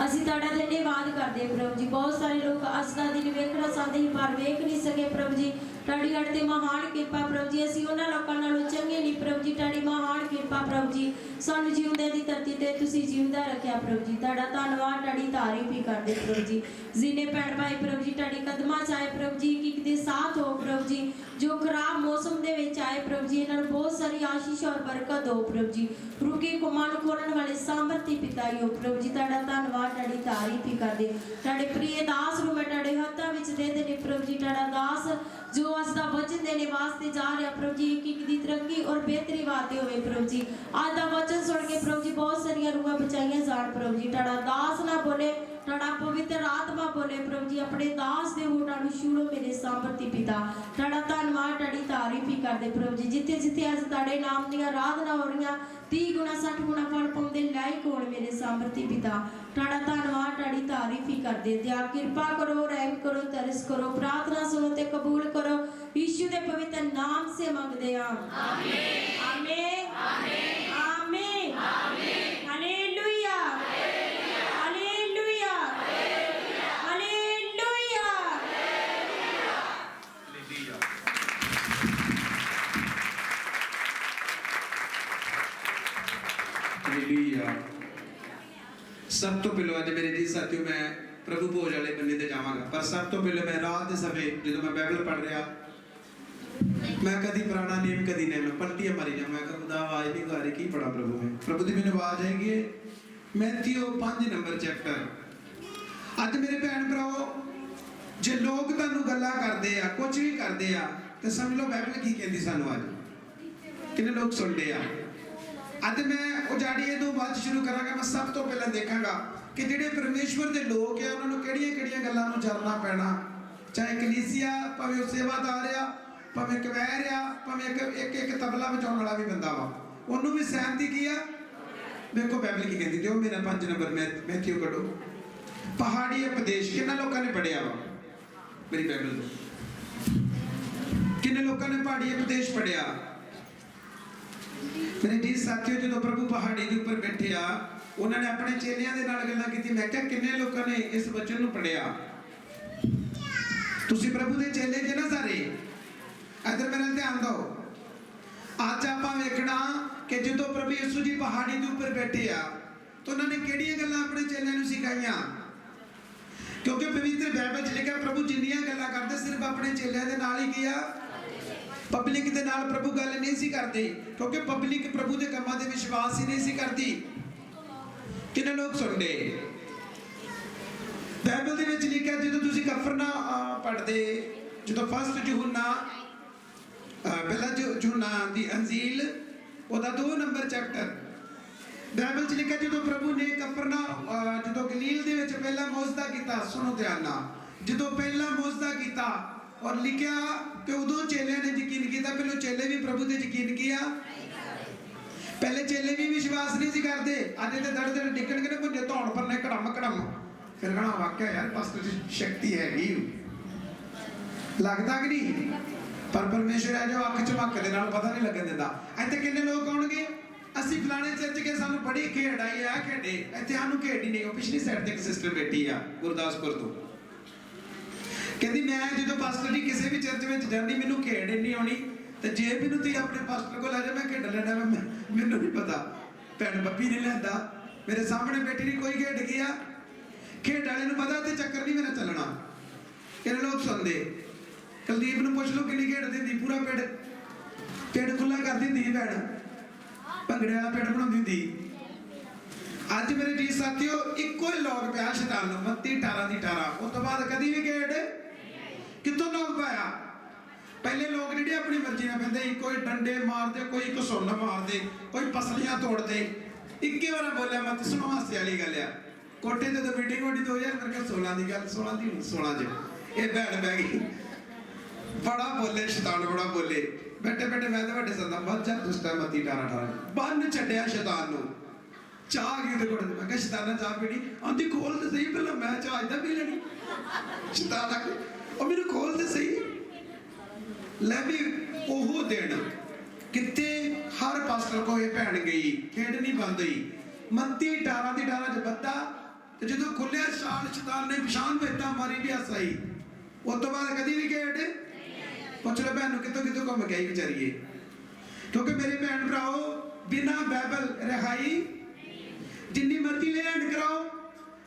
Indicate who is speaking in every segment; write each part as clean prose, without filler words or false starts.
Speaker 1: ਅਸੀਂ ਤੁਹਾਡਾ ਧੰਨਵਾਦ ਕਰਦੇ ਹਾਂ ਪ੍ਰਭੂ ਜੀ। ਬਹੁਤ ਸਾਰੇ ਲੋਕ ਅੱਜ ਦਾ ਦਿਨ ਵੇਖਣਾ ਚਾਹੁੰਦੇ ਸੀ ਪਰ ਵੇਖ ਨਹੀਂ ਸਕੇ ਪ੍ਰਭੂ ਜੀ। ਤੁਹਾਡੀ ਅੜ ਤੇ ਮਹਾਨ ਕਿਰਪਾ ਪ੍ਰਭੂ ਜੀ। ਅਸੀਂ ਉਹਨਾਂ ਲੋਕਾਂ ਨਾਲੋਂ ਚੰਗੇ ਨਹੀਂ ਪ੍ਰਭੂ ਜੀ। ਤੁਹਾਡੀ ਮਹਾਨ ਕਿਰਪਾ ਪ੍ਰਭੂ ਜੀ। ਸਾਨੂੰ ਜਿਉਂਦੇ ਦੀ ਧਰਤੀ ਤੇ ਤੁਸੀਂ ਜਿਉਂਦਾ ਰੱਖਿਆ ਪ੍ਰਭੂ ਜੀ। ਤੁਹਾਡਾ ਧੰਨਵਾਦ, ਤੁਹਾਡੀ ਤਾਰੀਫ ਹੀ ਕਰਦੇ ਪ੍ਰਭੂ ਜੀ। ਜਿਨੇ ਭੈਣ ਭਾਈ ਪ੍ਰਭੂ ਜੀ ਤੁਹਾਡੀ ਕਦਮਾਂ 'ਚ ਆਏ ਪ੍ਰਭੂ ਜੀ, ਇੱਕ ਦੇ ਸਾਥ ਹੋ ਪ੍ਰਭੂ ਜੀ। ਜੋ ਖਰਾਬ ਮੌਸਮ ਦੇ ਵਿੱਚ ਆਏ ਪ੍ਰਭੂ ਜੀ, ਇਹਨਾਂ ਨੂੰ ਬਹੁਤ ਸਾਰੀ ਆਸ਼ੀਸ਼ ਔਰ ਬਰਕਤ ਹੋ ਪ੍ਰਭੂ ਜੀ। ਰੁਕੇ ਕੁਮਾਂ ਨੂੰ ਖੋਲਣ ਵਾਲੇ ਸਾਮਰਥੀ ਪਿਤਾ ਹੀ ਹੋ ਪ੍ਰਭੂ ਜੀ। ਤੁਹਾਡਾ ਧੰਨਵਾਦ, ਤੁਹਾਡੀ ਤਾਰੀਫ ਹੀ ਕਰਦੇ। ਤੁਹਾਡੇ ਪ੍ਰਿय ਦਾਸ ਨੂੰ ਮੈਂ ਤੁਹਾਡੇ ਹੱਥਾਂ ਵਿੱਚ ਦੇ ਦੇਣੇ ਪ੍ਰਭੂ ਜੀ। ਤੁਹਾਡਾ ਦਾਸ ਜੋ ਅੱਜ ਦਾ ਵਚਨ ਦੇਣੇ ਵਾਸਤੇ ਜਾ ਰਿਹਾ ਪ੍ਰਭੂ ਜੀ, ਇੱਕ ਦੀ ਤਰੱਕੀ ਔਰ ਬਿਹਤਰੀ ਵਾਸਤੇ ਹੋਵੇ ਪ੍ਰਭੂ ਜੀ। ਅੱਜ ਦਾ ਵਚਨ ਸੁਣ ਕੇ ਪ੍ਰਭੂ ਜੀ ਬਹੁਤ ਸਾਰੀਆਂ ਰੂਹਾਂ ਬਚਾਈਆਂ ਜਾਣ ਪ੍ਰਭੂ ਜੀ। ਤੁਹਾਡਾ ਦਾਸ ਨਾ ਬੋਲੇ, ਤੁਹਾਡਾ ਪਵਿੱਤਰ ਆਤਮਾ ਬੋਲੇ ਪ੍ਰਭੂ ਜੀ। ਆਪਣੇ ਦਾਸ ਦੇ ਹੋਠਾਂ ਨੂੰ ਛੂਹੋ ਮੇਰੇ ਸਾਮਰਥੀ ਪਿਤਾ। ਤੁਹਾਡਾ ਧੰਨਵਾਦ, ਤੁਹਾਡੀ ਤਾਰੀਫ ਹੀ ਕਰਦੇ ਪ੍ਰਭੂ ਜੀ। ਜਿੱਥੇ ਜਿੱਥੇ ਅੱਜ ਤੁਹਾਡੇ ਨਾਮ ਦੀਆਂ ਆਰਾਧਨਾ ਹੋ ਰਹੀਆਂ 30 ਗੁਣਾ 60 ਗੁਣਾ ਫਲ ਪਾਉਂਦੇ ਲਾਇਕ ਹੋਣ ਮੇਰੇ ਸਾਮਰਥੀ ਪਿਤਾ। ਤੁਹਾਡਾ ਧੰਨਵਾਦ, ਤੁਹਾਡੀ ਤਾਰੀਫ ਹੀ ਕਰਦੇ। ਦਇਆ ਕਿਰਪਾ ਕਰੋ, ਰਹਿਮ ਕਰੋ, ਤਰਸ ਕਰੋ, ਪ੍ਰਾर्थना सुनो ते कबूल करो। यीशु के पवित्र नाम से मांगते हैं, आमीन आमीन आमीन आमीन हालेलुया हालेलुया हालेलुया।
Speaker 2: सब तो पहले अज मेरे जी साथियों मैं प्रभु भोज वाले बन्ने ते जावांगा, पर सब तो पहले मैं रात के समय जो मैं बाइबल पढ़ रहा मैं कभी पुराना नियम कभी नहीं मैं पलटियां मारी जा। मैं खुदा आवाज नहीं गा रही की पढ़ा प्रभु में। प्रभु की मैंने आवाज आएगी मैथ्यू 5 नंबर चैप्टर। अज मेरे भैन भराओ जे लोग तुहानू गल्लां करदे आ कुछ भी करदे आ ते समझ लो बाइबल की कहंदी सानू। अज कितने लोग सुनदे आ। अज मैं उजाड़िए तो बात शुरू करांगा। मैं सब तो पहले देखांगा कि जिहड़े परमेश्वर दे लोग है उन्होंने किहड़ियां-किहड़ियां गल्लां नूं जरना पैना। चाहे कलीसिया भावें सेवादार आ भावें कवैर आ भावें एक तबला बजाउण वाला भी बंदा वा उन्होंने भी सहमति की आ। देखो बाइबल की कहती है मेरा 5 नंबर मैथ्यू कढो। पहाड़ी उपदेश किन्ना लोगों ने पढ़िया वा मेरी बाइबल किन्ने लोगों ने पहाड़ी उपदेश पढ़िया। मेरे जी साथियों जो प्रभु पहाड़ी के ऊपर बैठे आ उन्होंने अपने चेलियां दे नाल गल्लां कीती। मैं क्या किन्ने लोगों ने इस वचन नूं पढ़िया। तुसी प्रभु दे चेले जे ना सारे इधर मेरे ध्यान दो। आज आपां वेखना कि जो प्रभु यीशु जी पहाड़ी के ऊपर बैठे आ तो उन्होंने किहड़ियां गल्लां अपने चेलियां नूं सिखाईयां। क्योंकि पवित्र बाइबल च लिखा प्रभु जिन्नियां गल्लां करदे सिर्फ अपने चेलियां दे नाल ही किया, पब्लिक दे नाल प्रभु गल नहीं सी करते। क्योंकि पब्लिक प्रभु दे कम्मां दे विश्वास ही नहीं सी करती। कितने लोग सुनते बाइबल दे विच लिखा जो तुसीं कफरनाहूम पढ़दे जो फर्स्ट यूहन्ना पहला यूहन्ना दी अंजील ओदा 2 नंबर चैप्टर बाइबल च लिखा जो प्रभु ने कफरनाहूम जो गलील दे विच पहला मौजदा कीता। सुनो ध्यान नाल जो पहला मौजदा कीता और लिखा कि उदों चेलियां ने यकीन किया। पहले चेले भी प्रभु ते यकीन किया। पहले चेले भी विश्वास नहीं सी करते। अज तो दड़ दड़ डिगण के मुझे धौण भरने कड़म कड़म फिर कहना वाकया यार पास्टर जी शक्ति हैगी लगता कि नहीं। पर परमेश्वर है जो अख झमक दे नाल पता नहीं लगन दिंदा। इत्थे किन्ने लोग आउणगे असीं फलाणे चर्च के सानू बड़ी खेड आई है खेडे इत्थे सानू खेड ही नहीं। पिछली साइड ते एक सिस्टर बैठी आ गुरदासपुर तो कहती मैं जो पास्टर जी किसी भी चर्च में जाती मैनू खेड नहीं आनी तो जे मैनू तुसीं अपने पास्टर को लै जाओ मैं खेड लैना। मैनू नहीं पता भैन बब्बी नहीं लैंदा मेरे सामने बैठी नहीं कोई खेड गया। खेड वाले नूं पता ते चक्कर नहीं मेरा चलना। कितने लोग सुनते कुलदीप नूं पुछ लो किन्नी खेड दिंदी पूरा पेड़ खुला कर दिंदी भैन भंगड़े वाला पेड़ बनाउंदी हुंदी। अज मेरे जी साथियों इको ही लोग पाया शैतान नूं 32 18 दी 18 उस तो बाद कदी भी खेड कितों लोग पाया। पहले लोग जिहड़े अपनी मर्जी नाल पैंदे कोई डंडे मारदे कोई घसुन्न मारदे कोई पसलियां तोड़दे। इक्के बार बोलिया मत सुनो हासे वाली गल आ। कोठे ते तो मीटिंग होनी 2016 की गल 16 दी 16 च ये भैन बह गई बड़ा बोले शैतान बड़ा बोले बैठे बैठे मैं तो बड़े सदा बच जा दुष्टा मती 18 18 बन छड्डिया शैतान नूं। चाह की तो कोड़ मैं कहा शैताना चाह पीनी आंदी खोल तो सही पहले मैं चाह इदा पी लेनी। शैतान आखे और मेनू खोल तो सही लै भी ओह दिन कितने हर पास्टर को ये भैन गई खेड नहीं बंद हुई। 29 18 दी 18 च बद्दा ਤੇ ਜਦੋਂ ਖੁੱਲਿਆ ਸ਼ਾਲ ਸ਼ੈਤਾਨ ਨੇ ਪਛਾਣ ਵੇਤਾ ਮਾਰੀ ਵੀ ਹਸਾਈ। ਉਸ ਤੋਂ ਬਾਅਦ ਕਦੀ ਵੀ ਖੇਡ ਪੁੱਛ ਲੈ ਭੈਣ ਨੂੰ ਕਿੱਥੋਂ ਕਿੱਥੋਂ ਘੁੰਮ ਕੇ ਆਈ ਵਿਚਾਰੀਏ। ਕਿਉਂਕਿ ਮੇਰੇ ਭੈਣ ਭਰਾਓ ਬਿਨਾ ਬਾਈਬਲ ਰਿਹਾਈ ਜਿੰਨੀ ਮਰਜ਼ੀ ਲੈਂਡ ਕਰਾਓ,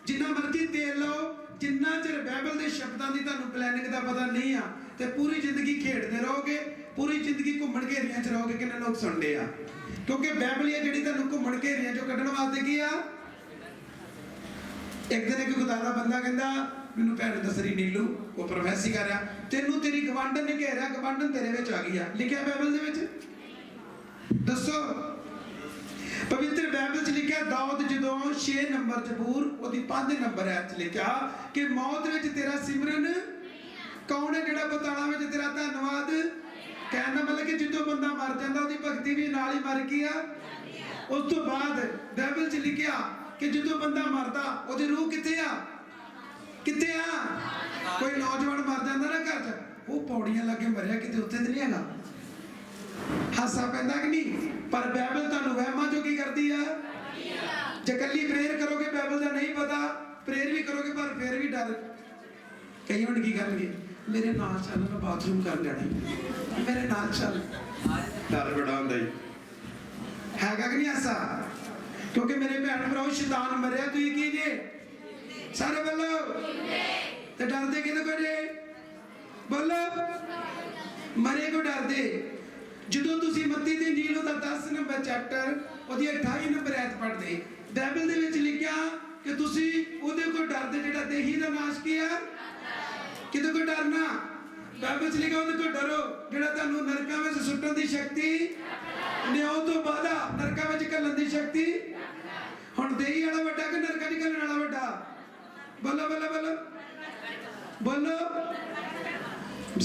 Speaker 2: ਜਿੰਨਾ ਮਰਜ਼ੀ ਤੇਲ ਲਾਓ, ਜਿੰਨਾ ਚਿਰ ਬਾਈਬਲ ਦੇ ਸ਼ਬਦਾਂ ਦੀ ਤੁਹਾਨੂੰ ਪਲੈਨਿੰਗ ਦਾ ਪਤਾ ਨਹੀਂ ਆ ਤੇ ਪੂਰੀ ਜ਼ਿੰਦਗੀ ਖੇਡਦੇ ਰਹੋਗੇ, ਪੂਰੀ ਜ਼ਿੰਦਗੀ ਘੁੰਮਣ ਘੇਰੀਆਂ ਚ ਰਹੋਗੇ। ਕਿੰਨੇ ਲੋਕ ਸੁਣਦੇ ਆ? ਕਿਉਂਕਿ ਬਾਈਬਲ ਇਹ ਜਿਹੜੀ ਤੁਹਾਨੂੰ ਘੁੰਮਣ ਘੇਰੀਆਂ ਚੋਂ ਕੱਢਣ ਵਾਸਤੇ ਕੀ ਆ। ਇੱਕ ਦਿਨ ਇੱਕ ਖੁਦਾ ਦਾ ਬੰਦਾ ਕਹਿੰਦਾ ਮੈਨੂੰ ਭੈਣ ਦੱਸਰੀ ਨੀਲੂ, ਉਹ ਪ੍ਰੋਫੈਸੀ ਕਰ ਰਿਹਾ, ਤੈਨੂੰ ਤੇਰੀ ਗਵਾਂਢਣ ਨੇ ਘੇਰਿਆ, ਗਵਾਂਢਣ ਤੇਰੇ ਵਿੱਚ ਆ ਗਈ ਆ। ਲਿਖਿਆ ਬਾਈਬਲ ਦੇ ਵਿੱਚ? ਦੱਸੋ। ਪਵਿੱਤਰ ਬਾਈਬਲ 'ਚ ਲਿਖਿਆ ਦਾਊਦ ਜਦੋਂ 6 ਨੰਬਰ ਜ਼ਬੂਰ ਉਹਦੀ 5 ਨੰਬਰ ਐ 'ਚ ਲਿਖਿਆ ਕਿ ਮੌਤ ਵਿੱਚ ਤੇਰਾ ਸਿਮਰਨ ਕੌਣ ਹੈ ਜਿਹੜਾ ਪਤਾਲਾਂ ਵਿੱਚ ਤੇਰਾ ਧੰਨਵਾਦ। ਕਹਿਣ ਦਾ ਮਤਲਬ ਕਿ ਜਦੋਂ ਬੰਦਾ ਮਰ ਜਾਂਦਾ ਉਹਦੀ ਭਗਤੀ ਵੀ ਨਾਲ ਹੀ ਮਰ ਗਈ ਆ। ਉਸ ਤੋਂ ਬਾਅਦ ਬਾਈਬਲ 'ਚ ਲਿਖਿਆ ਕਿ ਜਦੋਂ ਬੰਦਾ ਮਰਦਾ ਉਹਦੀ ਰੂਹ ਕਿੱਥੇ ਆ? ਕਿੱਥੇ ਆ? ਕੋਈ ਨੌਜਵਾਨ ਮਰ ਜਾਂਦਾ ਨਾ ਘਰ 'ਚ, ਉਹ ਪੌੜੀਆਂ ਲੱਗੇ ਮਰਿਆ, ਕਿਤੇ ਉੱਥੇ ਤੇ ਨਹੀਂ ਹੈਗਾ। ਹਾਸਾ ਪੈਂਦਾ ਕਿ ਨਹੀਂ? ਪਰ ਬਾਈਬਲ ਤੁਹਾਨੂੰ ਵਹਿਮਾਂ ਚੋਂ ਕੀ ਕਰਦੀ ਆ? ਜੇ ਕੱਲੀ ਪ੍ਰੇਅਰ ਕਰੋਗੇ ਬਾਈਬਲ ਦਾ ਨਹੀਂ ਪਤਾ, ਪ੍ਰੇਅਰ ਵੀ ਕਰੋਗੇ ਪਰ ਫਿਰ ਵੀ ਡਰ। ਕਈ ਹੁਣ ਕੀ ਕਰਨਗੇ, ਮੇਰੇ ਨਾਲ ਚੱਲ, ਮੈਂ ਬਾਥਰੂਮ ਕਰ ਲੈਣਾ, ਮੇਰੇ ਨਾਲ ਚੱਲ। ਡਰ ਬੜਾ ਹੁੰਦਾ ਜੀ, ਹੈਗਾ ਕਿ ਨਹੀਂ ਹਾਸਾ? ਕਿਉਂਕਿ ਮੇਰੇ ਭੈਣ ਭਰਾਓ ਸ਼ੈਤਾਨ ਮਰਿਆ, ਤੁਸੀਂ ਕੀ ਜੇ? ਸਾਰੇ ਬੋਲੋ। ਤੇ ਡਰਦੇ ਕਿਹਦੇ ਕੋ ਜੇ? ਬੋਲੋ। ਮਰੇ ਕੋ ਡਰਦੇ। ਜਦੋਂ ਤੁਸੀਂ ਮੱਤੀ ਦੀ ਇੰਜੀਲ ਦਾ 10 ਨੰਬਰ ਚੈਪਟਰ ਉਹਦੀ 28 ਨੰਬਰ ਐਤ ਪੜ੍ਹਦੇ, ਬਾਈਬਲ ਦੇ ਵਿੱਚ ਲਿਖਿਆ ਕਿ ਤੁਸੀਂ ਉਹਦੇ ਕੋਲ ਡਰਦੇ ਜਿਹੜਾ ਦੇਹੀ ਦਾ ਨਾਸ਼ ਕੀਆ। ਕਿਹਦੇ ਕੋਲ ਡਰਨਾ? ਬਾਈਬਲ 'ਚ ਲਿਖਿਆ ਉਹਦੇ ਕੋਲ ਡਰੋ ਜਿਹੜਾ ਤੁਹਾਨੂੰ ਨਰਕਾਂ ਵਿੱਚ ਸੁੱਟਣ ਦੀ ਸ਼ਕਤੀ, ਨਿਆਂ ਤੋਂ ਬਾਅਦ ਨਰਕਾਂ ਵਿੱਚ ਘੱਲਣ ਦੀ ਸ਼ਕਤੀ। ਹੁਣ ਦੇਹੀ ਵਾਲਾ ਵੱਡਾ ਕਿ ਨਰਕਾਂ 'ਚ ਘੱਲਣ ਵਾਲਾ ਵੱਡਾ? ਬੋਲੋ ਬੋਲੋ ਬੋਲੋ ਬੋਲੋ।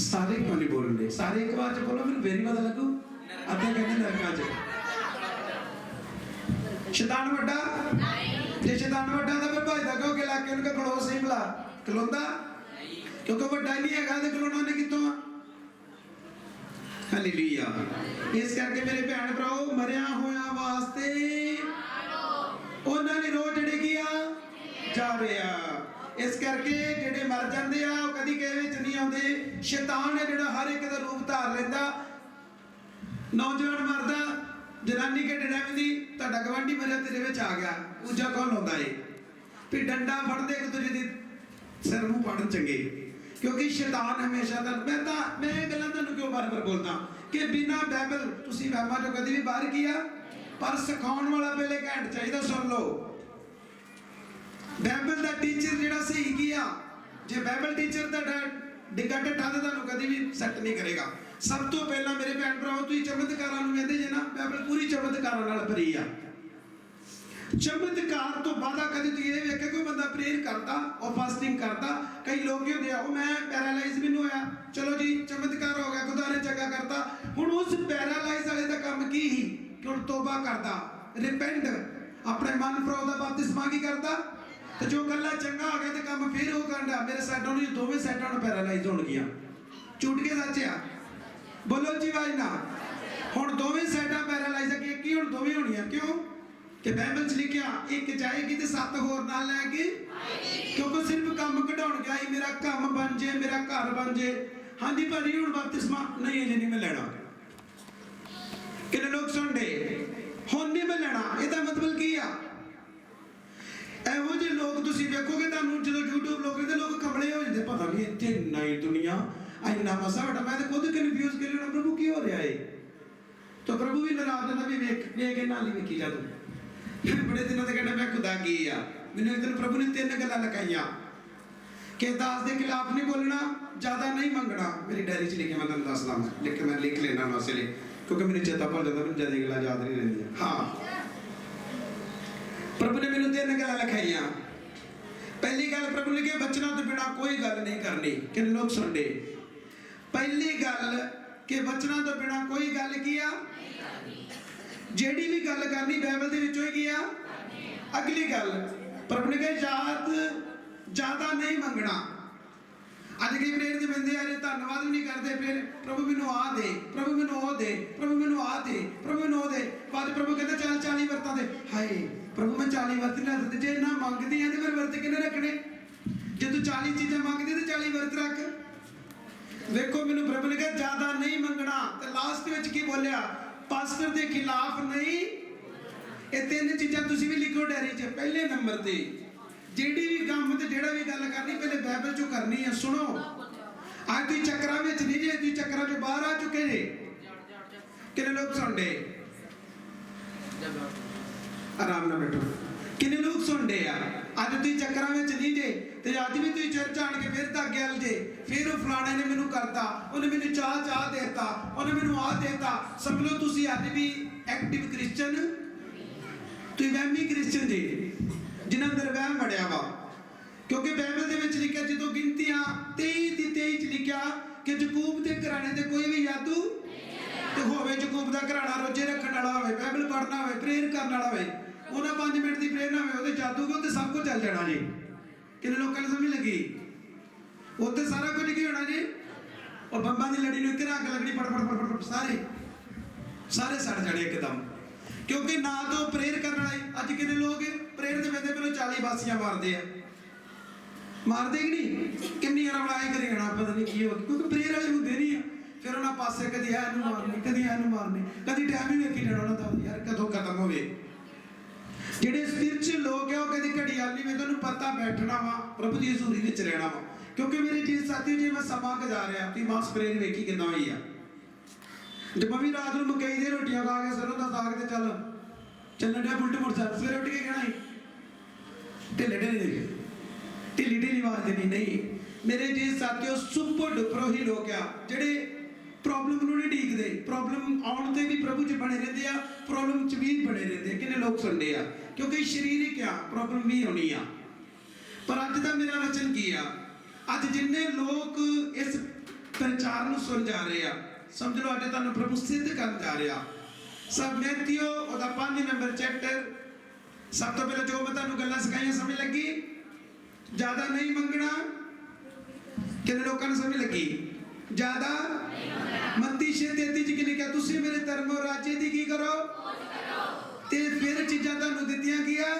Speaker 2: ਸਾਰੇ ਕਿਉਂ ਨਹੀਂ ਬੋਲਦੇ? ਸਾਰੇ ਇੱਕ ਵਾਰ 'ਚ ਬੋਲੋ, ਮੈਨੂੰ ਫੇਰ ਹੀ ਪਤਾ ਲੱਗੂ। ਅੱਧੇ ਕਹਿੰਦੇ ਨਰਕਾਂ 'ਚ। ਸ਼ੈਤਾਨ ਵੱਡਾ? ਜੇ ਸ਼ੈਤਾਨ ਵੱਡਾ ਤਾਂ ਫਿਰ ਭਜਦਾ ਕਿਉਂ ਕਿ ਇਲਾਕੇ ਨੂੰ ਖਲੋ ਸਹੀ ਭਲਾ? ਖਲੋਂਦਾ? ਕਿਉਂਕਿ ਵੱਡਾ ਹੀ ਨਹੀਂ ਹੈਗਾ ਤੇ ਖਲੋਣਾ ਉਹਨੇ ਕਿੱਥੋਂ ਆ? ਹਾਲੇਲੂਇਆ। ਇਸ ਕਰਕੇ ਮੇਰੇ ਭੈਣ ਭਰਾਓ ਮਰਿਆ ਹੋਇਆ ਵਾਸਤੇ ਉਹਨਾਂ ਨੇ ਰੋਜ਼ ਜਿਹੜੇ ਕੀ ਆ ਜਾਵੇ ਆ। ਇਸ ਕਰਕੇ ਜਿਹੜੇ ਮਰ ਜਾਂਦੇ ਆ ਉਹ ਕਦੀ ਕਿਸੇ ਵਿੱਚ ਨਹੀਂ ਆਉਂਦੇ। ਸ਼ੈਤਾਨ ਹੈ ਜਿਹੜਾ ਹਰ ਇੱਕ ਦਾ ਰੂਪ ਧਾਰ ਲੈਂਦਾ। ਨੌਜਵਾਨ ਮਰਦਾ, ਜਨਾਨੀ ਕੇ ਡਰਾਵੇ ਦੀ, ਤੁਹਾਡਾ ਗਵਾਂਢੀ ਮਰਿਆ ਤੇਰੇ ਵਿੱਚ ਆ ਗਿਆ, ਦੂਜਾ ਕੌਣ ਹੁੰਦਾ ਏ? ਵੀ ਡੰਡਾ ਫੜਦੇ ਇੱਕ ਦੂਜੇ ਦੀ ਸਿਰ ਨੂੰ ਫੜਨ ਚੰਗੇ। ਕਿਉਂਕਿ ਸ਼ੈਤਾਨ ਹਮੇਸ਼ਾ ਮੈਂ ਇਹ ਗੱਲਾਂ ਤੁਹਾਨੂੰ ਕਿਉਂ ਬਾਰ-ਬਾਰ ਬੋਲਦਾ ਕਿ ਬਿਨਾਂ ਬਾਈਬਲ ਤੁਸੀਂ ਵਹਿਮਾਂ ਚੋਂ ਕਦੀ ਵੀ ਬਾਹਰ ਕੀਆ। ਪਰ ਸਿਖਾਉਣ ਵਾਲਾ ਪਹਿਲੇ ਘੈਂਟ ਚਾਹੀਦਾ। ਸੁਣ ਲਓ, ਬਾਈਬਲ ਦਾ ਟੀਚਰ ਜਿਹੜਾ ਸਹੀ ਕੀਆ। ਜੇ ਬਾਈਬਲ ਟੀਚਰ ਤੁਹਾਡਾ ਡਿੱਗਾ ਢੱਠਾ ਤਾਂ ਤੁਹਾਨੂੰ ਕਦੀ ਵੀ ਸੈੱਟ ਨਹੀਂ ਕਰੇਗਾ। ਸਭ ਤੋਂ ਪਹਿਲਾਂ ਮੇਰੇ ਭੈਣ ਭਰਾਓ ਤੁਸੀਂ ਚਮਤਕਾਰਾਂ ਨੂੰ ਕਹਿੰਦੇ ਜੇ ਨਾ, ਬਾਈਬਲ ਪੂਰੀ ਚਮਤਕਾਰਾਂ ਨਾਲ ਭਰੀ ਆ। ਚਮਤਕਾਰ ਤੋਂ ਬਾਅਦ ਕਦੇ ਤੁਸੀਂ ਇਹ ਵੇਖਿਆ ਕੋਈ ਬੰਦਾ ਪ੍ਰੇਅਰ ਕਰਦਾ, ਉਹ ਫਾਸਟਿੰਗ ਕਰਦਾ। ਕਈ ਲੋਕ ਕੀ ਹੁੰਦੇ ਆ, ਉਹ ਮੈਂ ਪੈਰਾਲਾਈਜ਼ ਮੈਨੂੰ ਹੋਇਆ, ਚਲੋ ਜੀ ਚਮਤਕਾਰ ਹੋ ਗਿਆ, ਖੁਦਾ ਨੇ ਚੰਗਾ ਕਰਤਾ। ਹੁਣ ਉਸ ਪੈਰਾਲਾਈਜ਼ ਵਾਲੇ ਦਾ ਕੰਮ ਕੀ ਸੀ ਕਿ ਹੁਣ ਤੋਬਾ ਕਰਦਾ, ਰਿਪੈਂਟ, ਆਪਣੇ ਮਨ ਫਰੋ ਦਾ ਬਪਤਿਸਮਾ ਕੀ ਕਰਦਾ। ਤੇ ਜੋ ਗੱਲਾਂ ਚੰਗਾ ਹੋ ਗਿਆ ਤੇ ਕੰਮ ਫਿਰ ਉਹ ਕਰਦਾ। ਮੇਰੇ ਸਾਈਡਾਂ ਨੂੰ ਦੋਵੇਂ ਸਾਈਡਾਂ ਨੂੰ ਪੈਰਾਲਾਈਜ਼ ਹੋਣ ਗਿਆ। ਝੂਠ ਕੇ ਸੱਚ ਆ? ਬੋਲੋ ਜੀ ਵਾਜ ਨਾ। ਹੁਣ ਦੋਵੇਂ ਸਾਈਡਾਂ ਪੈਰਾਲਾਈਜ਼ ਆ ਕਿ ਕੀ ਹੁਣ ਦੋਵੇਂ ਹੋਣੀਆਂ? ਕਿਉਂ ਕਿ ਬਾਈਬਲ 'ਚ ਲਿਖਿਆ ਇੱਕ ਜਾਏਗੀ ਤੇ 7 ਹੋਰ ਨਾਲ ਲੈ ਕੇ। ਕਿਉਂਕਿ ਸਿਰਫ ਕੰਮ ਕਢਾਉਣ ਗਿਆ ਹੀ, ਮੇਰਾ ਕੰਮ ਬਣ ਜੇ, ਮੇਰਾ ਘਰ ਬਣ ਜੇ। ਹਾਂਜੀ ਭਾਜੀ ਹੁਣ ਬਪਤਿਸਮਾ ਨਹੀਂ, ਅਜੇ ਨਹੀਂ ਮੈਂ ਲੈਣਾ। ਕਿੰਨੇ ਲੋਕ ਸੁਣਦੇ? ਹੁਣ ਨਹੀਂ ਮੈਂ ਲੈਣਾ। ਇਹਦਾ ਮਤਲਬ ਕੀ ਆ? ਇਹੋ ਜਿਹੇ ਲੋਕ ਤੁਸੀਂ ਵੇਖੋਗੇ, ਤੁਹਾਨੂੰ ਜਦੋਂ YouTube ਲੋਕ ਕਹਿੰਦੇ, ਲੋਕ ਕਮਲੇ ਹੋ ਜਾਂਦੇ, ਪਤਾ ਨਹੀਂ ਇੱਥੇ ਨਈ ਦੁਨੀਆ ਇੰਨਾ ਮਸਾ ਵੱਡਾ। ਮੈਂ ਤਾਂ ਖੁਦ ਕਨਫਿਊਜ਼ ਕਰ ਲਿਆ, ਪ੍ਰਭੂ ਕੀ ਹੋ ਰਿਹਾ ਏ? ਤਾਂ ਪ੍ਰਭੂ ਵੀ ਨਾਰਾਜ਼ ਹੁੰਦਾ ਵੀ ਵੇਖ ਕੇ ਨਾਲ ਹੀ ਵੇਖੀ ਜਾ ਤੂੰ। ਫਿਰ ਬੜੇ ਦਿਨਾਂ ਤੇ ਕਹਿੰਦਾ ਮੈਂ ਖੁਦਾ ਕੀ ਆ। ਮੈਨੂੰ ਇੱਕ ਦਿਨ ਪ੍ਰਭੂ ਨੇ 3 ਗੱਲਾਂ ਲਿਖਾਈਆਂ ਕਿ ਦਾਸ ਦੇ ਖਿਲਾਫ ਨਹੀਂ ਬੋਲਣਾ, ਜ਼ਿਆਦਾ ਨਹੀਂ ਮੰਗਣਾ। ਮੇਰੀ ਡਾਇਰੀ 'ਚ ਲਿਖਿਆ, ਮੈਂ ਤੁਹਾਨੂੰ ਦੱਸਦਾ, ਲਿਖ ਕੇ ਮੈਂ ਲਿਖ ਲੈਣਾ ਉਸੇ ਲਈ, ਕਿਉਂਕਿ ਮੈਨੂੰ ਚੇਤਾ ਭੁੱਲ ਜਾਂਦਾ, ਮੈਨੂੰ ਜ਼ਿਆਦਾ ਗੱਲਾਂ ਯਾਦ ਨਹੀਂ ਰਹਿੰਦੀਆਂ। ਹਾਂ, ਪ੍ਰਭੂ ਨੇ ਮੈਨੂੰ 3 ਗੱਲਾਂ ਲਿਖਾਈਆਂ। ਪਹਿਲੀ ਗੱਲ ਪ੍ਰਭੂ ਨੇ ਕਿਹਾ ਬਚਨਾਂ ਤੋਂ ਬਿਨਾਂ ਕੋਈ ਗੱਲ ਨਹੀਂ ਕਰਨੀ। ਕਿੰਨੇ ਲੋਕ ਸੁਣਦੇ? ਪਹਿਲੀ ਗੱਲ ਕਿ ਬਚਨਾਂ ਤੋਂ ਬਿਨਾਂ ਕੋਈ ਗੱਲ ਕੀ ਆ? ਜਿਹੜੀ ਵੀ ਗੱਲ ਕਰਨੀ ਬਾਈਬਲ ਦੇ ਵਿੱਚੋਂ ਹੀ ਕੀ ਆ? ਅਗਲੀ ਗੱਲ ਪ੍ਰਭੂ ਨੇ ਕਿਹਾ ਜ਼ਿਆਦਾ ਨਹੀਂ ਮੰਗਣਾ। ਅੱਜ ਕਈ ਪ੍ਰੇਰ ਦੇ ਬੰਦੇ ਆ ਜੇ ਧੰਨਵਾਦ ਵੀ ਨਹੀਂ ਕਰਦੇ, ਫਿਰ ਪ੍ਰਭੂ ਮੈਨੂੰ ਆ ਦੇ, ਪ੍ਰਭੂ ਮੈਨੂੰ ਉਹ ਦੇ, ਪ੍ਰਭੂ ਮੈਨੂੰ ਆ ਦੇ, ਪ੍ਰਭੂ ਮੈਨੂੰ ਉਹ ਦੇ। ਬਾਅਦ ਪ੍ਰਭੂ ਕਹਿੰਦਾ ਚੱਲ 40 ਵਰਤਾਂ ਦੇ। ਹਾਏ प्रभु मैं 40 वर्त नहीं रखते, जे ना मंगदी है तो फिर वर्त किन्ने रखने? जे तू 40 चीज़ें मंगदी तो 40 वर्त रख। देखो मैंने प्रभु ने कहा ज्यादा नहीं मंगना, तो लास्ट में की बोलिया, पास्टर के खिलाफ नहीं। ये 3 चीज़ां तुसी भी लिखो डायरी च। पहले नंबर ते जेडी भी काम ते जेड़ा भी गल करनी पहले बाइबल चो करनी है। सुनो आज तुम चक्कर में नहीं जे, तुम चक्कर चो बाहर आ चुके जे। कितने लोग सुन डे? आराम ना बैठो। कितने लोग सुन डे यार? आज तुम चक्कर में नहीं जे, तो अज भी तुम चर्च आन के फिर तक गल जे, फिर वो फलाने ने मैनू करता, उन्हें मैनू चाह देता, उन्हें मैनू आ देता। समझ लो तुम अज भी एक्टिव क्रिश्चन, तुम वहमी क्रिश्चन जे जिन्हें अंदर वहम बड़िया वा। क्योंकि बाइबल दे विच लिखिया, जो गिनतियां 23 लिखिया कि जकूब के घराने से कोई भी जादू तो होवे, जकूब का घराना रोजे रखने वाला होवे, बाइबल पढ़ना होवे, प्रेयर करने वाला होवे, उन्हें 5 मिनट की प्रेयर ना होवे, जादू को तो सब कुछ चल जाना जी। कितने लोगों ने समझ लगी? उत्ते सारा कुछ की होना जी। और बंबा की लड़ी में किरा अग लगनी, फट फट फट फट सारे सड़ जाने एकदम। क्योंकि ना तो प्रेयर करने वाले अज कितने लोग प्रेयर के वेदे पहले 40 बासियां मारते हैं, मारते कि नहीं? किन्नी रवलाए करी जाना, पता नहीं की हो, क्योंकि प्रेयर वाले होंगे नहीं है। फिर उन्हें पासे कदी एनू मारनी, कदी एनू मारनी, कदी टाइम ही वेखी जाना उन्होंने, यार कदों खत्म होवे। जिहड़े स्पिरिचुअल लोग है वो कदी घड़ियाली में तुहानूं पता बैठना वा, प्रभु की हजूरी विच रहना वा। क्योंकि मेरे जी साथी जी मैं समा गुजारिया ती मास प्रेयर वेखी कितना हुई है। जब मैं भी रात को मकई दी रोटियां खा के सरों का साग ते चलन डे बुलट मोटरसाइकिल सवेरे उठ के कहना ढिले ढिली आवाज देनी नहीं। मेरे जी साथियों सुपर डुपर ही लोग आ जेडे प्रॉब्लम नहीं ढीकते, प्रॉब्लम आने से भी प्रभु च बने रहते हैं, प्रॉब्लम च भी बने रहते हैं। कितने लोग सुनते हैं? क्योंकि शरीरिक आ प्रॉब्लम भी होनी आ। पर अज का मेरा वचन की आ, अज जिन्ने लोग इस प्रचार को सुन जा रहे हैं, समझ लो अज तुहानूं प्रभु सिद्ध कर जा रहा। सब मैथियो ओदा 5 नंबर चैप्टर, सब तो पहले जो मैं तुहानूं गल्लां सिखाइयां समझ लगी? ज्यादा नहीं मंगना। कितने लोगों ने समझ लगी? ज्यादा मत्ती 6:33 च लिखा, तुसी मेरे धर्म और राज्य दी की करो ते फिर चीज़ां तुहानूं दित्तियां कीया।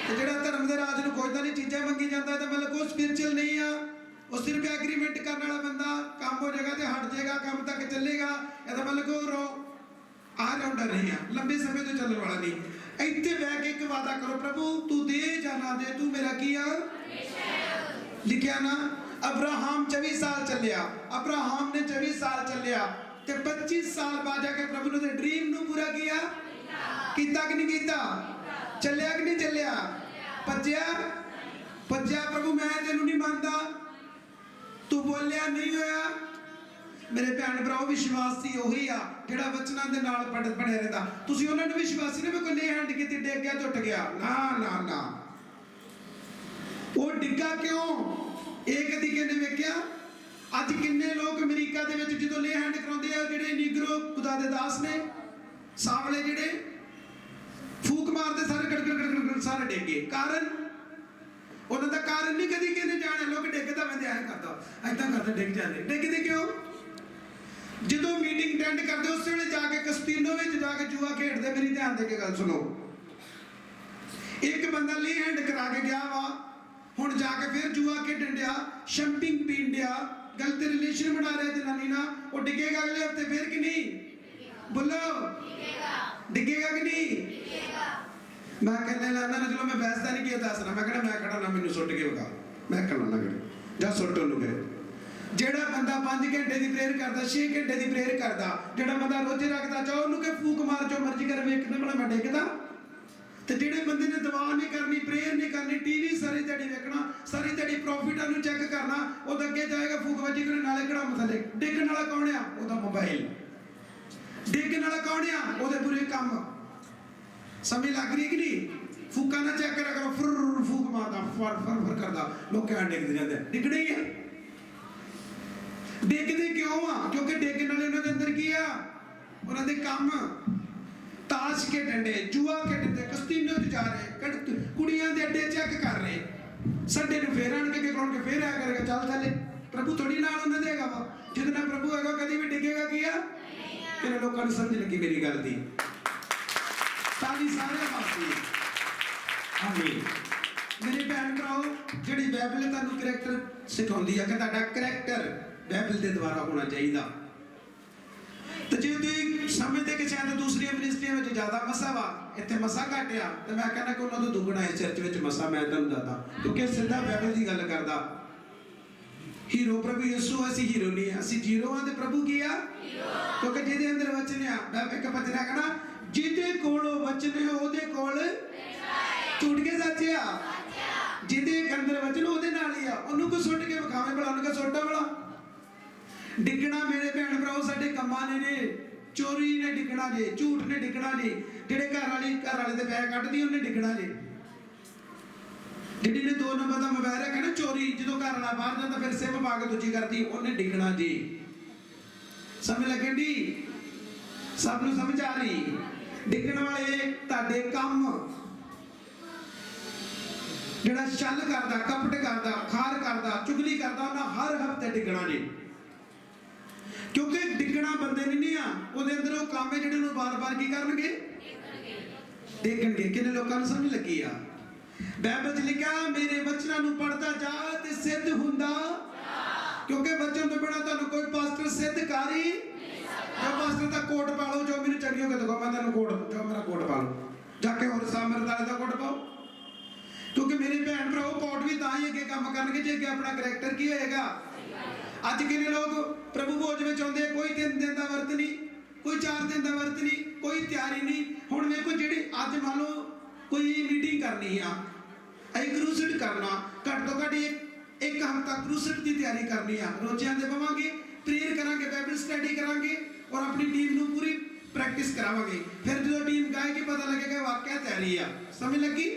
Speaker 2: ते जेड़ा धर्म दे राज नूं खोजदा नहीं, चीज़ां मंगी जांदा, ते मतलब वो स्पिरिचुअल नहीं आ। वो सिर्फ एग्रीमेंट करने वाला बंदा, काम हो जाएगा तो हट जाएगा, काम तक चलेगा, ਇਹਦਾ मतलब को ऑलराउंडर नहीं है, लंबे समय तो चलने वाला नहीं। इत्थे बह के एक वादा करो, प्रभु तू दे या ना दे, तू मेरा की आ लिखिया ना। अब्राहम 24 साल चलिया, अब्राहम ने 24 साल चलिया ते 25 साल बाद जाके प्रभु ने ड्रीम नू पूरा किया कि नहीं कीता? चलिया कि नहीं चलिया? भज्या प्रभु मैं तेनू नहीं मानता, तू बोलिया नहीं होया। मेरे भैन भराओ विश्वासी उही आ जिहड़ा वचनां दे नाल बने रहंदा। तुसीं उन्हां नूं विश्वासी ने कोई हैंड कीती डिग गया टुट गया, ना ना ना। वो डिग्गा क्यों? एक कदी किहने वेखिया? अज किन्ने लोग अमेरिका दे विच जदों ले हैंड कराउंदे आ, जिहड़े नीगरो खुदा दे दास ने सावले जिहड़े फूक मारते सारे गड़ सारे डिगे। कारण उन्हां दा कारण नहीं कदी किहने जाने। लोग डिगदा वंदे ऐ करदा डिग जांदे। डिगदे क्यों? जो मीटिंग अटेंड करते उस वे जाके कस्तीनो में जाके जुआ खेडते। मेरी ध्यान दे के गल सुनो, एक बंदा ली हैंड करा के गया वा, हुण जाके फिर जुआ खेडन दिया, शंपिंग पीन दिया, गलत रिलेशन बना रहा जनानी ना, वो डिगेगा अगले हफ्ते फिर कि नहीं? बोलो डिगेगा कि नहीं? मैं कहने लगा ना, चलो मैं बहसदा नहीं किया दसना, मैं कहना मैं खड़ा ना, मैनू सुट के विखा, मैं करना ना कर जा सुट ओनू गए। जेड़ा बंदा 5 घंटे की प्रेयर करता, 6 घंटे की प्रेयर करता, जेड़ा बंदा रोजे रखता, चाहो उन्होंने के फूक मार जो मर्जी कर वेखना बड़ा मैं डिगदा। तो जेड़े बंदे ने दुआ नहीं करनी, प्रेयर नहीं करनी, टीवी सारी दिहाड़ी वेखना, सारी दिहाड़ी प्रॉफिटां नूं चेक करना, वो अगे जाएगा फूक वजी करे नाले कड़ा थले। डिगण वाला कौन आ? ओदा मोबाइल। डिगण वाला कौन आ? ओदे बुरे काम। समझ लग रही कि नहीं? फूका ना चेक करा करो, फुर फूक मारदा, फर फर फर करदा, लोग क्या डिगदे जांदे, डिगणे ही है। डिगदे क्यों आ? क्योंकि डिगण वाले उन्हां दे अंदर की आ? उन्हां दे काम ताश के डंडे, जुआ के डंडे, कस्तीनों च जा रहे, कुड़ियां दे अड्डे चेक कर रहे, संडे नूं फेर आण के कौन के फेर आया करेगा, चल चले। प्रभु थोड़ी नाल उन्हां दे हैगा वा, जिहदे नाल प्रभु हैगा कदी भी डिगेगा की आ? किन्ने लोकां नूं समझ लगी मेरी गल दी? ताली सारे वास्ते। ਆਮੀਨ। ਮੇਰੇ ਭੈਣ ਭਰਾਓ, ਜਿਹੜੀ ਬਾਈਬਲ ਤੁਹਾਨੂੰ ਕਰੈਕਟਰ ਸਿਖਾਉਂਦੀ ਆ ਕਿ ਤੁਹਾਡਾ ਕਰੈਕਟਰ ਬਾਈਬਲ ਦੇ ਦੁਆਰਾ ਹੋਣਾ ਚਾਹੀਦਾ। ਤੇ ਜੇ ਤੁਸੀਂ ਸਮਝਦੇ ਕਿ ਸ਼ਾਇਦ ਦੂਸਰੀਆਂ ਮਿਨਿਸਟਰੀਆਂ ਵਿੱਚ ਜ਼ਿਆਦਾ ਮਸਾ ਵਾ, ਇੱਥੇ ਮਸਾ ਘੱਟ ਆ, ਤੇ ਮੈਂ ਕਹਿੰਦਾ ਕਿ ਉਹਨਾਂ ਤੋਂ ਦੁੱਗਣਾ ਹੈ ਚਰਚ ਵਿੱਚ ਮਸਾ। ਮੈਂ ਤੁਹਾਨੂੰ ਦੱਸਦਾ ਕਿਉਂਕਿ ਸਿੱਧਾ ਬਾਈਬਲ ਦੀ ਗੱਲ ਕਰਦਾ। ਹੀਰੋ ਪ੍ਰਭੂ ਯਿਸੂ, ਅਸੀਂ ਹੀਰੋ ਨਹੀਂ ਆ, ਅਸੀਂ ਜੀਰੋ ਆ। ਤੇ ਪ੍ਰਭੂ ਕੀ ਆ? ਕਿਉਂਕਿ ਜਿਹਦੇ ਅੰਦਰ ਵਚਨ ਆ, ਬਾਈਬਲ ਇੱਕ ਪਤਨਾ ਕਹਣਾ, ਜਿਹਦੇ ਕੋਲ ਵਚਨ ਉਹਦੇ ਕੋਲ ਝੂਠ ਕੇ ਸੱਚ ਆ। ਜਿਹਦੇ ਅੰਦਰ ਵਚਨ ਉਹਦੇ ਨਾਲ ਹੀ ਆ। ਉਹਨੂੰ ਕੋ ਸੁੱਟ ਕੇ ਵਿਖਾਵੇ ਭਲਾ, ਉਹਨੂੰ ਕੋ ਸੁੱਟਾ ਭਲਾ। ਡਿੱਗਣਾ ਮੇਰੇ ਭੈਣ ਭਰਾਓ ਸਾਡੇ ਕੰਮਾਂ ਨੇ ਚੋਰੀ ਨੇ ਡਿੱਗਣਾ ਜੇ, ਝੂਠ ਨੇ ਡਿੱਗਣਾ ਜੇ। ਜਿਹੜੇ ਘਰ ਵਾਲੇ ਦੇ ਪੈਸੇ ਕੱਢਦੀ ਉਹਨੇ ਡਿੱਗਣਾ ਜੇ। ਜਿਹੜੀ ਨੇ 2 ਨੰਬਰ ਦਾ ਮੋਬਾਈਲ ਰੱਖਿਆ ਨਾ ਚੋਰੀ, ਜਦੋਂ ਘਰ ਵਾਲਾ ਬਾਹਰ ਜਾਂਦਾ ਫਿਰ ਸਿਮ ਪਾ ਕੇ ਦੂਜੀ ਕਰਦੀ, ਉਹਨੇ ਡਿੱਗਣਾ ਜੀ। ਸਮਝ ਲੱਗਣ ਦੀ? ਸਭ ਨੂੰ ਸਮਝ ਆ ਰਹੀ? ਡਿੱਗਣ ਵਾਲੇ ਤੁਹਾਡੇ ਕੰਮ, ਜਿਹੜਾ ਛਲ ਕਰਦਾ, ਕਪਟ ਕਰਦਾ, ਖਾਰ ਕਰਦਾ, ਚੁਗਲੀ ਕਰਦਾ, ਉਹਨਾਂ ਹਰ ਹਫ਼ਤੇ ਡਿੱਗਣਾ ਜੀ। ਕਿਉਂਕਿ ਡਿੱਗਣਾ ਬੰਦੇ ਨੇ ਨਹੀਂ ਆ, ਉਹਦੇ ਅੰਦਰ ਉਹ ਕੰਮ ਹੈ ਜਿਹੜੇ ਨੂੰ ਬਾਰ-ਬਾਰ ਕੀ ਕਰਨਗੇ? ਡਿੱਗਣਗੇ। ਕਿੰਨੇ ਲੋਕਾਂ ਨੂੰ ਸਮਝ ਲੱਗੀ ਆ? ਬਾਈਬਲ 'ਚ ਲਿਖਿਆ, ਮੇਰੇ ਵਚਨਾਂ ਨੂੰ ਪੜ੍ਹਦਾ ਜਾ ਤੇ ਸਿੱਧ ਹੁੰਦਾ। ਕਿਉਂਕਿ ਵਚਨ ਤੋਂ ਬਿਨਾਂ ਤੁਹਾਨੂੰ ਕੋਈ ਪਾਸਟਰ ਸਿੱਧ ਕਰ ਹੀ ਨਹੀਂ ਸਕਦਾ। ਜੋ ਪਾਸਟਰ ਦਾ ਕੋਟ ਪਾ ਲਓ, ਜੋ ਮੈਨੂੰ ਚੰਗੀ ਹੋਵੇ ਦੇਖੋ, ਮੈਂ ਤੁਹਾਨੂੰ ਕੋਟ, ਜੋ ਮੇਰਾ ਕੋਟ ਪਾ ਲਓ, ਜਾ ਕੇ ਹੋਰ ਸਾਹਮਣੇ ਦਾ ਕੋਟ ਪਾਓ। ਕਿਉਂਕਿ ਮੇਰੇ ਭੈਣ ਭਰਾਓ, ਕੋਟ ਵੀ ਤਾਂ ਹੀ ਅੱਗੇ ਕੰਮ ਕਰਨਗੇ ਜੇ ਅੱਗੇ ਆਪਣਾ ਕਰੈਕਟਰ ਕੀ ਹੋਏਗਾ। ਅੱਜ ਕਿੰਨੇ ਲੋਕ ਪ੍ਰਭੂ ਭੋਜ ਵਿੱਚ ਆਉਂਦੇ, ਕੋਈ 3 ਦਿਨ ਦਾ ਵਰਤ ਨਹੀਂ, ਕੋਈ 4 ਦਿਨ ਦਾ ਵਰਤ ਨਹੀਂ, ਕੋਈ ਤਿਆਰੀ ਨਹੀਂ। ਹੁਣ ਵੇਖੋ, ਜਿਹੜੀ ਅੱਜ ਮੰਨ ਲਓ ਕੋਈ ਮੀਟਿੰਗ ਕਰਨੀ ਆ, ਅਸੀਂ ਕਰੂਸਡ ਕਰਨਾ, ਘੱਟ ਤੋਂ ਘੱਟ ਇੱਕ ਹਫ਼ਤਾ ਕਰੂਸਡ ਦੀ ਤਿਆਰੀ ਕਰਨੀ ਆ। ਰੋਜ਼ਿਆਂ ਦੇ ਬਵਾਂਗੇ, ਪ੍ਰੇਅਰ ਕਰਾਂਗੇ, ਬਾਈਬਲ ਸਟੱਡੀ ਕਰਾਂਗੇ ਔਰ ਆਪਣੀ ਟੀਮ ਨੂੰ ਪੂਰੀ ਪ੍ਰੈਕਟਿਸ ਕਰਾਵਾਂਗੇ। ਫਿਰ ਜਦੋਂ ਟੀਮ ਗਾਏਗੀ ਪਤਾ ਲੱਗੇਗਾ ਵਾਕਿਆ ਤਿਆਰੀ ਆ। ਸਮਝ ਲੱਗੀ?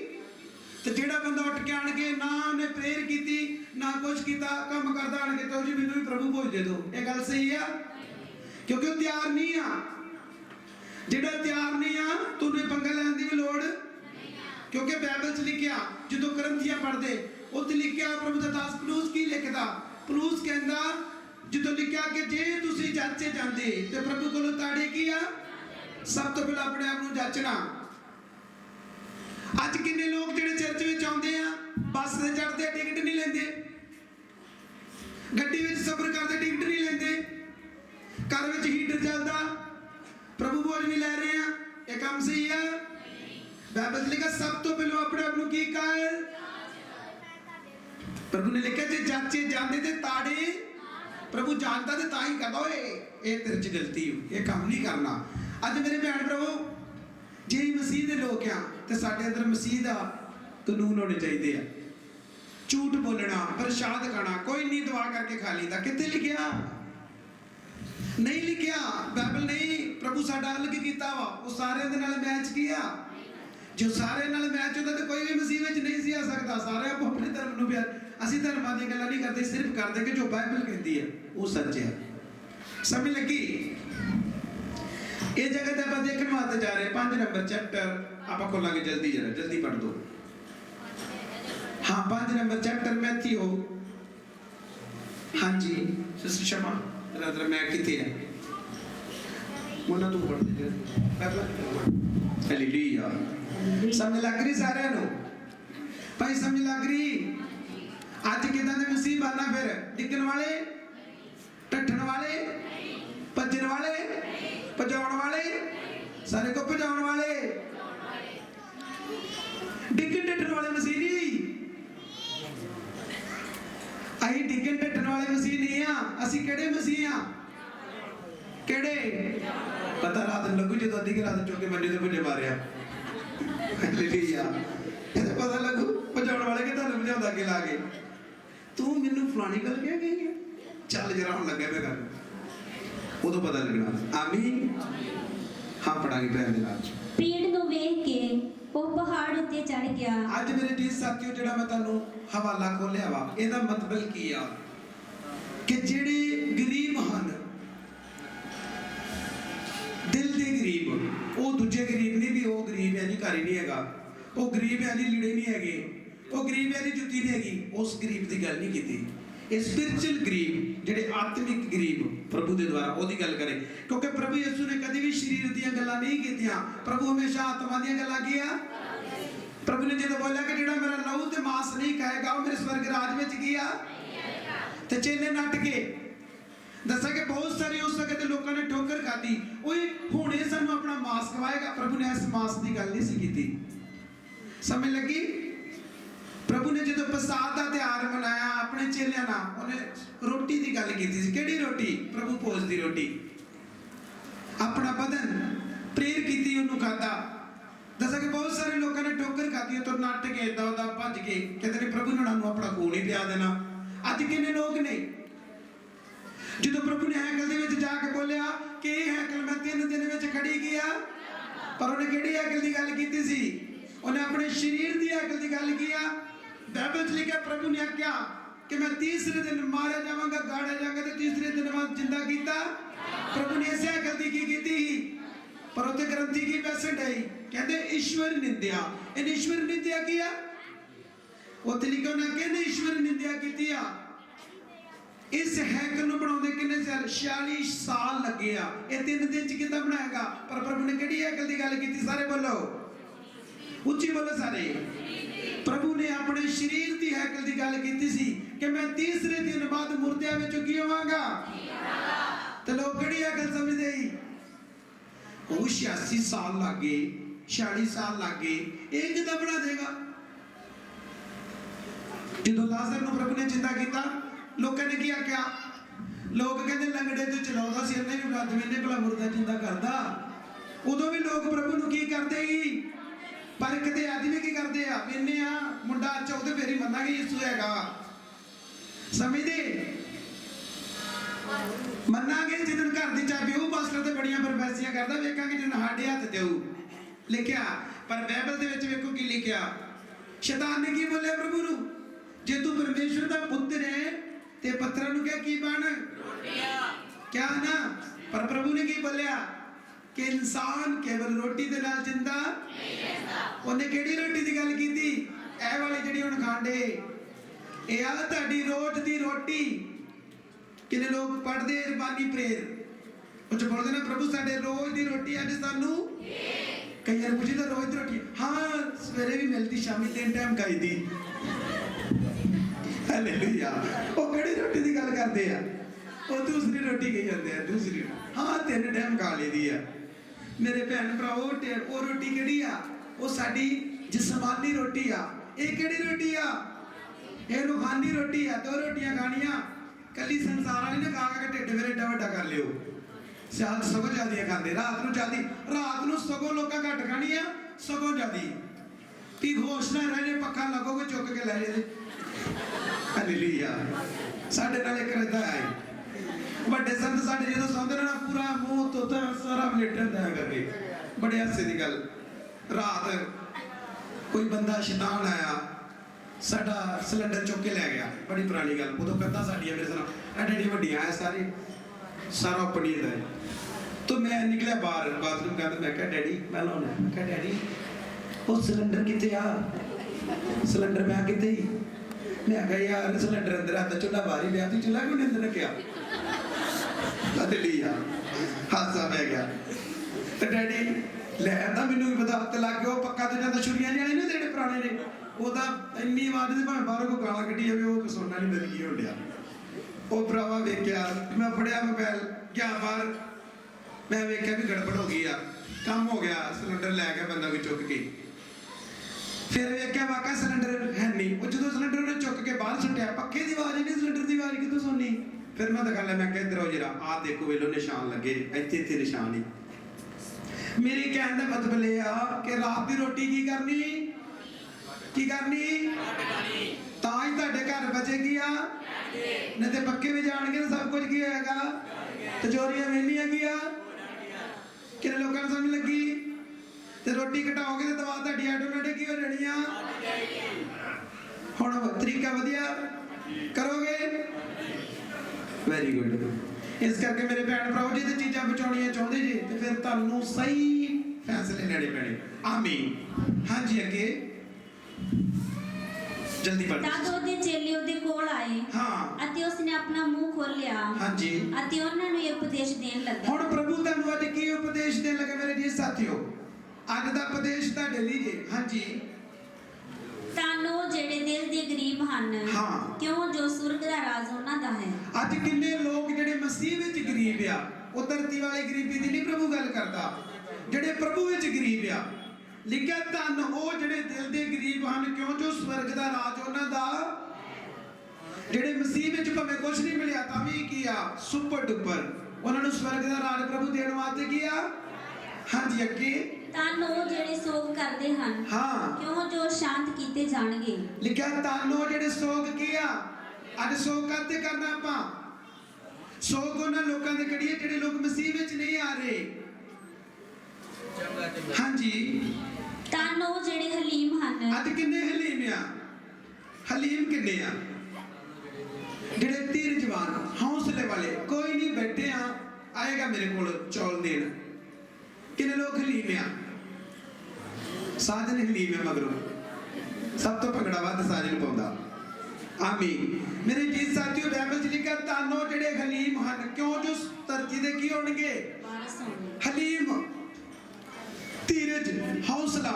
Speaker 2: ਤੇ ਜਿਹੜਾ ਬੰਦਾ ਉੱਠ ਕੇ ਆਣ ਕੇ ਨਾ ਉਹਨੇ ਪ੍ਰੇਅਰ ਕੀਤੀ, ਨਾ ਕੁਝ ਕੀਤਾ, ਕੰਮ ਕਰਦਾ ਆਣ ਕੇ, ਤੇ ਉਹ ਜੀ ਮੈਨੂੰ ਵੀ ਪ੍ਰਭੂ ਭੋਜ ਦੇ ਦਿਓ, ਇਹ ਗੱਲ ਸਹੀ ਆ? ਕਿਉਂਕਿ ਉਹ ਤਿਆਰ ਨਹੀਂ ਆ। ਜਿਹੜਾ ਤਿਆਰ ਨਹੀਂ ਆ, ਤੁਹਾਨੂੰ ਪੰਗਾ ਲੈਣ ਦੀ ਵੀ ਲੋੜ ਨਹੀਂ ਆ। ਕਿਉਂਕਿ ਬਾਈਬਲ 'ਚ ਲਿਖਿਆ, ਜਦੋਂ ਕਰੰਥੀਆਂ ਪੜ੍ਹਦੇ ਉੱਥੇ ਲਿਖਿਆ, ਪ੍ਰਭੂ ਦਾ ਦਾਸ ਪਲੂਸ ਕੀ ਲਿਖਦਾ? ਪਲੂਸ ਕਹਿੰਦਾ, ਜਦੋਂ ਲਿਖਿਆ ਕਿ ਜੇ ਤੁਸੀਂ ਜਾਚੇ ਜਾਂਦੇ ਤੇ ਪ੍ਰਭੂ ਕੋਲੋਂ ਤਾੜੇ ਕੀ ਆ? ਸਭ ਤੋਂ ਪਹਿਲਾਂ ਆਪਣੇ ਆਪ ਨੂੰ ਜਾਚਣਾ। ਅੱਜ ਕਿੰਨੇ ਲੋਕ ਜਿਹੜੇ ਚਰਚ ਵਿੱਚ ਆਉਂਦੇ ਆ, ਬੱਸ ਤੇ ਚੜ੍ਹਦੇ ਟਿਕਟ ਨਹੀਂ ਲੈਂਦੇ, ਗੱਡੀ ਵਿੱਚ ਸਫ਼ਰ ਕਰਦੇ ਟਿਕਟ ਨਹੀਂ ਲੈਂਦੇ, ਘਰ ਵਿੱਚ ਹੀਟਰ ਚੱਲਦਾ, ਪ੍ਰਭੂ ਭੋਜ ਵੀ ਲੈ ਰਹੇ ਆ, ਇਹ ਕੰਮ ਸਹੀ ਆ? ਬਾਈਬਲ ਲਿਖਿਆ, ਸਭ ਤੋਂ ਪਹਿਲਾਂ ਆਪਣੇ ਆਪ ਨੂੰ ਕੀ ਕਰ? ਪ੍ਰਭੂ ਨੇ ਲਿਖਿਆ, ਜੇ ਜਾਚੇ ਜਾਂਦੇ ਤੇ ਤਾੜੇ। ਪ੍ਰਭੂ ਜਾਣਦਾ ਤੇ ਤਾਂ ਹੀ ਕਰਦਾ। ਓਏ ਇਹ ਤੇਰੇ 'ਚ ਗਲਤੀ ਹੋ, ਇਹ ਕੰਮ ਨਹੀਂ ਕਰਨਾ। ਅੱਜ ਮੇਰੇ ਭੈਣ ਭਰਾਵੋ, ਜੇ ਮਸੀਹ ਦੇ ਲੋਕ ਆ ਤੇ ਸਾਡੇ ਅੰਦਰ ਮਸੀਹ ਦਾ ਕਾਨੂੰਨ ਹੋਣੇ ਚਾਹੀਦੇ ਆ। ਝੂਠ ਬੋਲਣਾ, ਪ੍ਰਸ਼ਾਦ ਖਾਣਾ, ਕੋਈ ਨਹੀਂ ਦੁਆ ਕਰਕੇ ਖਾ ਲਈਦਾ। ਕਿੱਥੇ ਲਿਖਿਆ? ਨਹੀਂ ਲਿਖਿਆ। ਬਾਈਬਲ ਨਹੀਂ, ਪ੍ਰਭੂ ਸਾਡਾ ਅਲੱਗ ਕੀਤਾ ਵਾ। ਉਹ ਸਾਰਿਆਂ ਦੇ ਨਾਲ ਮੈਚ ਕੀਆ। ਜੋ ਸਾਰਿਆਂ ਨਾਲ ਮੈਚ ਹੁੰਦਾ ਤੇ ਕੋਈ ਵੀ ਮਸੀਹ ਵਿੱਚ ਨਹੀਂ ਸੀ ਆ ਸਕਦਾ। ਸਾਰੇ ਆਪੋ ਆਪਣੇ ਧਰਮ ਨੂੰ ਪਿਆਰ। ਅਸੀਂ ਧਰਮਾਂ ਦੀਆਂ ਗੱਲਾਂ ਨਹੀਂ ਕਰਦੇ, ਸਿਰਫ ਕਰਦੇ ਕਿ ਜੋ ਬਾਈਬਲ ਕਹਿੰਦੀ ਹੈ ਉਹ ਸੱਚ ਹੈ। ਸਮਝ ਲੱਗੀ? ਇਹ ਜਗ੍ਹਾ ਤੇ ਆਪਾਂ ਦੇਖਣ ਵਾਸਤੇ ਜਾ ਰਹੇ 5 ਨੰਬਰ ਚੈਪਟਰ ਆਪਾਂ ਖੋਲਾਂਗੇ। ਜਲਦੀ ਜਰਾ ਜਲਦੀ ਪੜ੍ਹ ਦੋ। हाँ 5 नंबर चैप्टर मैथ्यू। हाँ जी सिस्टर शर्मा रादर मैं किथे है मुन्ना तू पढ़ दे हालेलुया। समझ लग रही सारे नु भाई? समझ लग रही? आज किदां दे मसीह बनना फिर? डिगण वाले, टट्ठण वाले, भजन वाले, भजाउण वाले, सारे को भजाउण वाले, डिगण टट्ठण वाले मसीह नहीं। ਅਸੀਂ ਡਿੱਗਣ ਢੱਟਣ ਵਾਲੇ ਮਸੀਹ ਨਹੀਂ ਆ। ਅਸੀਂ ਕਿਹੜੇ ਮਸੀਹ ਆ? ਕਿਹੜੇ? ਪਤਾ ਰਾਤ ਨੂੰ ਲੱਗੂ ਜਦੋਂ ਅੱਧੀ ਰਾਤ ਚੁੱਕ ਕੇ ਮੰਡੀ ਤੇ ਭੁੱਜੇ ਮਾਰਿਆ। ਹਾਲੇਲੂਇਆ। ਇਹਦਾ ਪਤਾ ਲੱਗੂ ਭਜਾਉਣ ਵਾਲੇ ਕਿ ਤੁਹਾਨੂੰ ਭਜਾਉਂਦਾ ਅੱਗੇ ਲਾ ਕੇ। ਤੂੰ ਮੈਨੂੰ ਫਲਾਣੀ ਗੱਲ ਕਹਿ ਗਈ, ਚੱਲ ਜਰਾ ਹੁਣ ਲੱਗਿਆ ਪਿਆ ਕਰ, ਉਦੋਂ ਪਤਾ ਲੱਗਣਾ। ਆਮੀਨ। ਹਾਂ ਪੜਾਂਗੇ ਭੈਣ ਦੇ ਨਾਲ।
Speaker 1: ਭੀੜ ਨੂੰ ਵੇਖ ਕੇ ਉਹ ਪਹਾੜ ਉੱਤੇ ਚੜ ਗਿਆ।
Speaker 2: ਅੱਜ ਮੇਰੇ ਜੀ ਸਾਥੀਓ, ਜਿਹੜਾ ਮੈਂ ਤੁਹਾਨੂੰ ਹਵਾਲਾ ਖੋਲਿਆ ਵਾ, ਇਹਦਾ ਮਤਲਬ ਕੀ ਆ ਕਿ ਜਿਹੜੇ ਗਰੀਬ ਹਨ, ਦਿਲ ਦੇ ਗਰੀਬ, ਉਹ ਦੂਜੇ ਗਰੀਬ ਨਹੀਂ ਵੀ ਉਹ ਗਰੀਬ ਹੈ ਜੀ ਘਰ ਹੀ ਨਹੀਂ ਹੈਗਾ, ਉਹ ਗਰੀਬ ਹੈ ਜੀ ਲੀੜੇ ਨਹੀਂ ਹੈਗੇ, ਉਹ ਗਰੀਬ ਹੈ ਜੀ ਜੁੱਤੀ ਨਹੀਂ ਹੈਗੀ, ਉਸ ਗਰੀਬ ਦੀ ਗੱਲ ਨਹੀਂ ਕੀਤੀ। ਇਹ ਸਪਿਰਚੁਅਲ ਗਰੀਬ, ਜਿਹੜੇ ਆਤਮਿਕ ਗਰੀਬ ਪ੍ਰਭੂ ਦੇ ਦੁਆਰਾ ਉਹਦੀ ਗੱਲ ਕਰੇ। ਕਿਉਂਕਿ ਪ੍ਰਭੂ ਯਿਸੂ ਨੇ ਕਦੇ ਵੀ ਸਰੀਰ ਦੀਆਂ ਗੱਲਾਂ ਨਹੀਂ ਕੀਤੀਆਂ। ਪ੍ਰਭੂ ਹਮੇਸ਼ਾ ਆਤਮਾ ਦੀਆਂ ਗੱਲਾਂ ਕੀਆਂ। प्रभु ने जो बोलिया कि जिहड़ा मेरा लहू ते मांस नहीं खाएगा वो मेरे स्वर्ग राज में गया ते चेले नट के दसा कि बहुत सारे उस वक्त लोगों ने ठोकर खाधी ओए हुणे सानू अपना मांस खवाएगा। प्रभु ने इस मांस की गल नहीं सी कीती। समझ लगी। प्रभु ने जो पसाद का त्योहार मनाया अपने चेलियां नाल उन्हें रोटी की गल की सी। किहड़ी रोटी? प्रभु भोज की रोटी। अपना बदन प्रेर की उन्होंने खादा। दसा कि बहुत सारे लोगों ने ठोकर खाधी तो नट के इदा उदा भज के कहते प्रभु ने उन्होंने अपना खून ही पिया देना। अज किन्ने लोग ने जो प्रभु ने हैकल के जाके बोलिया कि हैकल मैं 3 दिन में खड़ी गया पर उन्हें किहड़ी हैकल की गल की सी? उन्हें अपने शरीर की हैकल की गल किया। बाइबल लिखा प्रभु ने आख्या कि मैं तीसरे दिन मारा जावांगा गाड़ा जाऊंगा तो तीसरे दिन बाद जिंदा किया। प्रभु ने इस हैकल की पर उत्ते ग्रंथी की पैसेंट आई कहते ईश्वर निंदिया। इन ईश्वर निंदिया किया उत्ते लिखा उन्हें कहते ईश्वर निंदिया की। इस हैकल को बनाते कितने साल? 46 साल लगे आ। ये 3 दिन च कितना बनाएगा? पर प्रभु ने किहड़ी हैकल की गल की? सारे बोलो, उच्ची बोलो सारे। प्रभु ने अपने शरीर की हैकल की गल की सी कि मैं तीसरे दिन बाद मुर्दियां में चुकी होवांगा। तो लोग किहड़ी हैकल समझदे ही? वो 86 साल लगे 46 साल लगे एक कितना बना देगा? जो लाजर को प्रभु ने जिंदा किया लोगों ने क्या क्या? लोग कहते लंगड़े तो चलाता सी इन्हें भी रज मैंने भला मुर्दा जिंदा करता। उदों भी लोग प्रभु को की करते ही परखते अज भी की करते आ वेने आ मुंडा अच्छा तो फिर ही मना कि यीशु हैगा। समझते मनांगे जिदन घर की चाबी वो पास्टर तो बड़ियां प्रोफेसियां करता वेखांगे जिदन साडे हथ देऊ लिखिया। पर बाइबल दे विच वेखो की लिखिया। शैतान ने की बोलिया प्रभु नूं जे तू परमेश्वर दा पुत्र है ते पत्थरां नूं की बन क्या ना। पर प्रभु ने की बोलिया कि इंसान केवल रोटी दे नाल जिंदा नहीं रहता। उन्हें केड़ी रोटी दी गल कीती? ए वाली जिहड़ी हुण खांदे ए आ तुहाडी रोज दी रोटी। किन्ने लोग पढ़दे रबानी प्रेर उच बोलदे ने प्रभु साडे रोज दी रोटी अज सानू कई बार पुछदे रोज दी रोटी हाँ सवेरे भी मिलती शामी 3 टाइम खाई दी। हालेलुया। वो केड़ी रोटी की गल करते हैं? वो दूसरी रोटी कही जाते हैं दूसरी हाँ 3 टाइम खा ली दी है। मेरे भैन भरा वो रोटी केड़ी आ? वो साडी जिस्मानी रोटी आ। ये केड़ी रोटी आ? ये रूहानी रोटी आ। 2 रोटियां खानियां कली संसार वाली ने खा के ढिड फिर एडा वड्डा कर लियो। सियाल सगों ज्यादा खाते रात को सगों लोग घट खानी है सगों ज्यादा भी होश ना रहे पक्खा लगोगे चुक के लै जाए। हालेलुया। साडे नाल एक रहता है बड़े संत साडे जो सौंदे ना पूरा मुंह तोता सारा मलेटा दा करके बड़े हासे दी गल। रात कोई बंदा शैतान आया साडा सिलेंडर चुक के लै गया। बड़ी पुरानी गल उदों कंधा साडियां मेरे साथ एडी वड्डियां है सारी सारा पनीर है। तो मैं निकलिया बाहर बाथरूम कर मैं कहा डैडी मैं लाउना। मैं कहा डैडी वो सिलेंडर कितने आ? सिलेंडर मैं कितने ही मैं कहा यार सिलेंडर अंदर आता चूल्हा बाहर ही लिया तू चूल्हा क्यों अंदर रखा? लिया हादसा पै गया। तो डैडी लैदा मैनू भी पता तो लग गया पक्का तो जाता छुरियां जाने ना जेडे पुराने ने वो इन्नी आवाज से भावें बाहरों को गाला कटी जाए वो सोना नहीं बदल गया हो लिया। वो भरावा वेख्या मैं फड़िया मोबाइल गया बाहर मैं वेख्या भी गड़बड़ हो गई आ काम हो गया। सिलेंडर लै गया बंदा भी चुक के फिर वेख्या वाकई सिलेंडर है नहीं। वो जो सिलेंडर ने चुक के बाहर सुट्टिया पक्खे की आवाज नहीं सिलेंडर की आवाज कितों सुननी। फिर मैं दिखा लिया मैं कहा इधर आओ जरा आ देखो वेलो निशान लगे इत्थे इत्थे निशान ही। मेरे कहने का मतलब यह आ कि रात की रोटी की करनी तां ही तुहाडे घर बचेगी आ नहीं तो पक्के भी जाणगे सब कुछ की होएगा। तिजोरियां वेलियां गया किन्ने लोगों को समझ लगी। तो रोटी घटाओगे तो दवा तुहाडी ऑटोमेटिक ही हो जानी आ। हुण तरीका वधिया करोगे वेरी गुड। इस करके मेरे भैन भराओ जी चीज़ां बचाउणियां चाहुंदे जी तो फिर तुहानूं सही फैसले लेने पैणे। आमीन। हाँ जी अगे जल्दी पढ़।
Speaker 3: तद ਉਹਦੇ ਚੇਲੇ ਉਹਦੇ ਕੋਲ ਆਏ
Speaker 2: हाँ
Speaker 3: ਅਤੇ ਉਸਨੇ ਆਪਣਾ ਮੂੰਹ ਖੋਲ੍ਹਿਆ
Speaker 2: हाँ जी।
Speaker 3: ਅਤੇ ਉਹਨਾਂ ਨੂੰ ਇਹ ਉਪਦੇਸ਼ ਦੇਣ ਲੱਗਾ।
Speaker 2: ਹੁਣ ਪ੍ਰਭੂ ਤੁਹਾਨੂੰ ਅੱਜ ਕੀ ਉਪਦੇਸ਼ ਦੇਣ ਲੱਗਾ ਮੇਰੇ ਜੀ ਸਾਥੀਓ? ਅੱਜ ਦਾ ਉਪਦੇਸ਼ ਤੁਹਾਡੇ ਲਈ ਜੀ। हाँ जी
Speaker 3: ਤਾਂ ਉਹ ਜਿਹੜੇ ਦਿਲ ਦੇ ਗਰੀਬ ਹਨ
Speaker 2: ਹਾਂ।
Speaker 3: ਕਿਉਂ ਜੋ ਸੁਰਗ ਦਾ ਰਾਜ ਉਹਨਾਂ ਦਾ ਹੈ।
Speaker 2: ਅੱਜ ਕਿੰਨੇ ਲੋਕ ਜਿਹੜੇ ਮਸੀਹ ਵਿੱਚ ਗਰੀਬ ਆ, ਉਹ ਧਰਤੀ ਵਾਲੀ ਗਰੀਬੀ ਦੀ ਨਹੀਂ ਪ੍ਰਭੂ ਗੱਲ ਕਰਦਾ, ਜਿਹੜੇ ਪ੍ਰਭੂ ਵਿੱਚ ਗਰੀਬ ਆ। ਲਿਖਿਆ ਧੰਨ ਉਹ ਜਿਹੜੇ ਦਿਲ ਦੇ ਗਰੀਬ ਹਨ ਕਿਉਂ ਜੋ ਸਵਰਗ ਦਾ ਰਾਜ ਉਹਨਾਂ ਦਾ। ਜਿਹੜੇ ਮਸੀਹ ਵਿੱਚ ਭਾਵੇਂ ਕੁਝ ਨਹੀਂ ਮਿਲਿਆ ਤਾਂ ਵੀ ਕੀ ਆ, ਸੁਪਰ ਡੁਪਰ, ਉਹਨਾਂ ਨੂੰ ਸਵਰਗ ਦਾ ਰਾਜ ਪ੍ਰਭੂ ਦੇਣ ਵਾਸਤੇ ਕੀ ਆ। ਹਾਂਜੀ ਅੱਗੇ।
Speaker 3: ਤਾਂ ਉਹ ਜਿਹੜੇ ਸੋਗ ਕਰਦੇ ਹਨ
Speaker 2: ਹਾਂ।
Speaker 3: ਕਿਉਂ ਜੋ ਸ਼ਾਂਤ ਕੀਤੇ ਜਾਣਗੇ।
Speaker 2: ਲਿਖਿਆ ਧੰਨ ਉਹ ਜਿਹੜੇ ਸੋਗ ਕੀ ਆ। ਅੱਜ ਸੋਗ ਕਾਹਤੇ ਕਰਨਾ ਆਪਾਂ? ਸੋਗ ਉਹਨਾਂ ਲੋਕਾਂ ਦੇ ਕਰੀਏ ਜਿਹੜੇ ਲੋਕ ਮਸੀਹ ਵਿੱਚ ਨਹੀਂ ਆ ਰਹੇ। ਹਾਂਜੀ।
Speaker 3: ਤਾਂ ਉਹ ਜਿਹੜੇ ਹਲੀਮ ਹਨ।
Speaker 2: ਅੱਜ ਕਿੰਨੇ ਹਲੀਮ ਆ? ਹਲੀਮ ਕਿੰਨੇ ਆ? ਜਿਹੜੇ ਧੀਰਜਵਾਨ, ਹੌਸਲੇ ਵਾਲੇ, ਕੋਈ ਨਹੀਂ ਬੈਠੇ ਆ ਆਏਗਾ ਮੇਰੇ ਕੋਲ ਚੌਲ ਦੇਣ। ਕਿੰਨੇ ਲੋਕ ਹਲੀਮ ਆ? ਸਾਜਨ ਹਲੀਮ ਆ, ਮਗਰੋਂ ਸਭ ਤੋਂ ਭੰਗੜਾ ਵੱਧ ਸਾਜਨ ਪਾਉਂਦਾ। ਆਮੀਨ। ਮੇਰੇ ਜੀ ਸਾਥੀਓ, ਬਾਈਬਲ 'ਚ ਲਿਖਿਆ ਧੰਨ ਉਹ ਜਿਹੜੇ ਹਲੀਮ ਹਨ ਕਿਉਂ ਜੋ ਧਰਤੀ ਦੇ ਕੀ ਹੋਣਗੇ।
Speaker 3: ਵਾਰਸ ਹੋਣਗੇ।
Speaker 2: ਹਲੀਮ, ਧੀਰਜ, ਹੌਸਲਾ।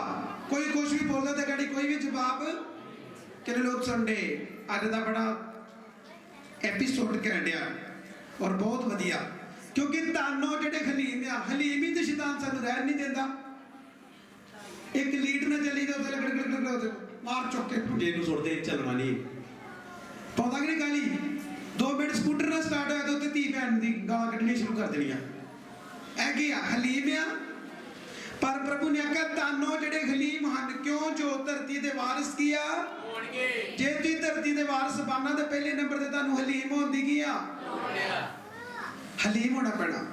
Speaker 2: ਕੋਈ ਕੁਝ ਵੀ ਬੋਲਦਾ ਤੇ ਗਾੜੀ ਕੋਈ ਵੀ ਜਵਾਬ। ਕਿੰਨੇ ਲੋਕ ਸੁਣਦੇ? ਅੱਜ ਦਾ ਬੜਾ ਐਪੀਸੋਡ ਕਹਿਣਿਆ ਔਰ ਬਹੁਤ ਵਧੀਆ, ਕਿਉਂਕਿ ਤਾਨੋ ਜਿਹੜੇ ਹਲੀਮ ਆ, ਹਲੀਮ ਹੀ ਤੇ ਸ਼ੈਤਾਨ ਸਾਨੂੰ ਰਹਿਣ ਨਹੀਂ ਦਿੰਦਾ। ਇੱਕ ਲੀਡ ਨਾ ਚੱਲੀ ਤਾਂ ਉੱਥੇ ਲੱਗ ਮਾਰ ਚੁੱਕ ਕੇ ਭੁੱਜੇ ਨੂੰ ਸੁੱਟਦੇ, ਚੱਲਣਾ ਨਹੀਂ ਪਤਾ ਕਿ ਨਹੀਂ ਗਾਲੀ। 2 ਮਿੰਟ ਸਕੂਟਰ ਨਾਲ ਸਟਾਰਟ ਹੋਇਆ ਤਾਂ ਉੱਤੇ ਧੀ ਭੈਣ ਦੀ ਗਾਲਾਂ ਕੱਢਣੀ ਸ਼ੁਰੂ ਕਰ ਦੇਣੀਆਂ। ਇਹ ਕੀ ਆ? ਹਲੀਮ ਆ। ਪਰ ਪ੍ਰਭੂ ਨੇ ਆਖਿਆ ਤਾਨੋ ਜਿਹੜੇ ਹਲੀਮ ਹਨ ਕਿਉਂ ਜੋ ਧਰਤੀ ਦੇ ਵਾਰਿਸ ਕੀ ਆ ਹੋਣਗੇ। ਜੇ ਤੁਸੀਂ ਧਰਤੀ ਦੇ ਵਾਰਿਸ ਬਣਨਾ ਤੇ ਪਹਿਲੇ ਨੰਬਰ ਤੇ ਤੁਹਾਨੂੰ ਹਲੀਮ ਹੋਣ ਦੀ ਕੀ ਆ, ਹਲੀਮ ਹੋਣਾ ਪੈਣਾ।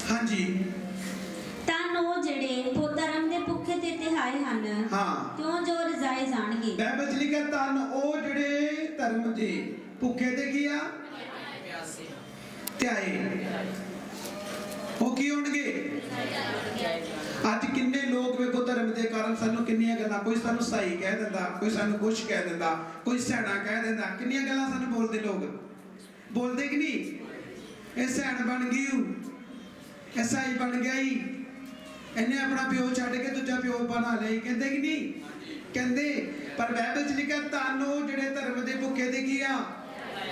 Speaker 2: ਹਾਂਜੀ।
Speaker 3: ਤਾਂ ਉਹ ਜਿਹੜੇ ਧਰਮ ਦੇ ਭੁੱਖੇ ਤੇ ਤਿਹਾਏ ਹਨ
Speaker 2: ਹਾਂ।
Speaker 3: ਕਿਉਂ ਜੋ ਰਜ਼ਾਏ ਜਾਣਗੇ।
Speaker 2: ਬਾਈਬਲ 'ਚ ਲਿਖਿਆ ਧੰਨ ਉਹ ਜਿਹੜੇ ਧਰਮ ਦੇ ਭੁੱਖੇ ਤੇ ਕੀ ਆ, ਧਿਆਏ, ਉਹ ਕੀ ਹੋਣਗੇ। ਅੱਜ ਕਿੰਨੇ ਲੋਕ ਵੇਖੋ ਧਰਮ ਦੇ ਕਾਰਨ ਸਾਨੂੰ ਕਿੰਨੀਆਂ ਗੱਲਾਂ, ਕੋਈ ਸਾਨੂੰ ਸਹੀ ਕਹਿ ਦਿੰਦਾ, ਕੋਈ ਸਾਨੂੰ ਕੁਛ ਕਹਿ ਦਿੰਦਾ, ਕੋਈ ਸਿਆਣਾ ਕਹਿ ਦਿੰਦਾ, ਕਿੰਨੀਆਂ ਗੱਲਾਂ ਸਾਨੂੰ ਬੋਲਦੇ ਲੋਕ। ਬੋਲਦੇ ਕਿ ਨਹੀਂ? ਇਹ ਸਿਆਣ ਬਣ ਗਈ, ਇਹ ਸਾਈ ਬਣ ਗਿਆ ਹੀ, ਇਹਨੇ ਆਪਣਾ ਪਿਓ ਛੱਡ ਕੇ ਦੂਜਾ ਪਿਓ ਬਣਾ ਲਿਆ, ਕਹਿੰਦੇ ਕਿ ਨਹੀਂ? ਕਹਿੰਦੇ। ਪਰ ਬਾਈਬਲ 'ਚ ਲਿਖਿਆ ਧੰਨ ਉਹ ਜਿਹੜੇ ਧਰਮ ਦੇ ਭੁੱਖੇ ਤੇ ਕੀ ਆ।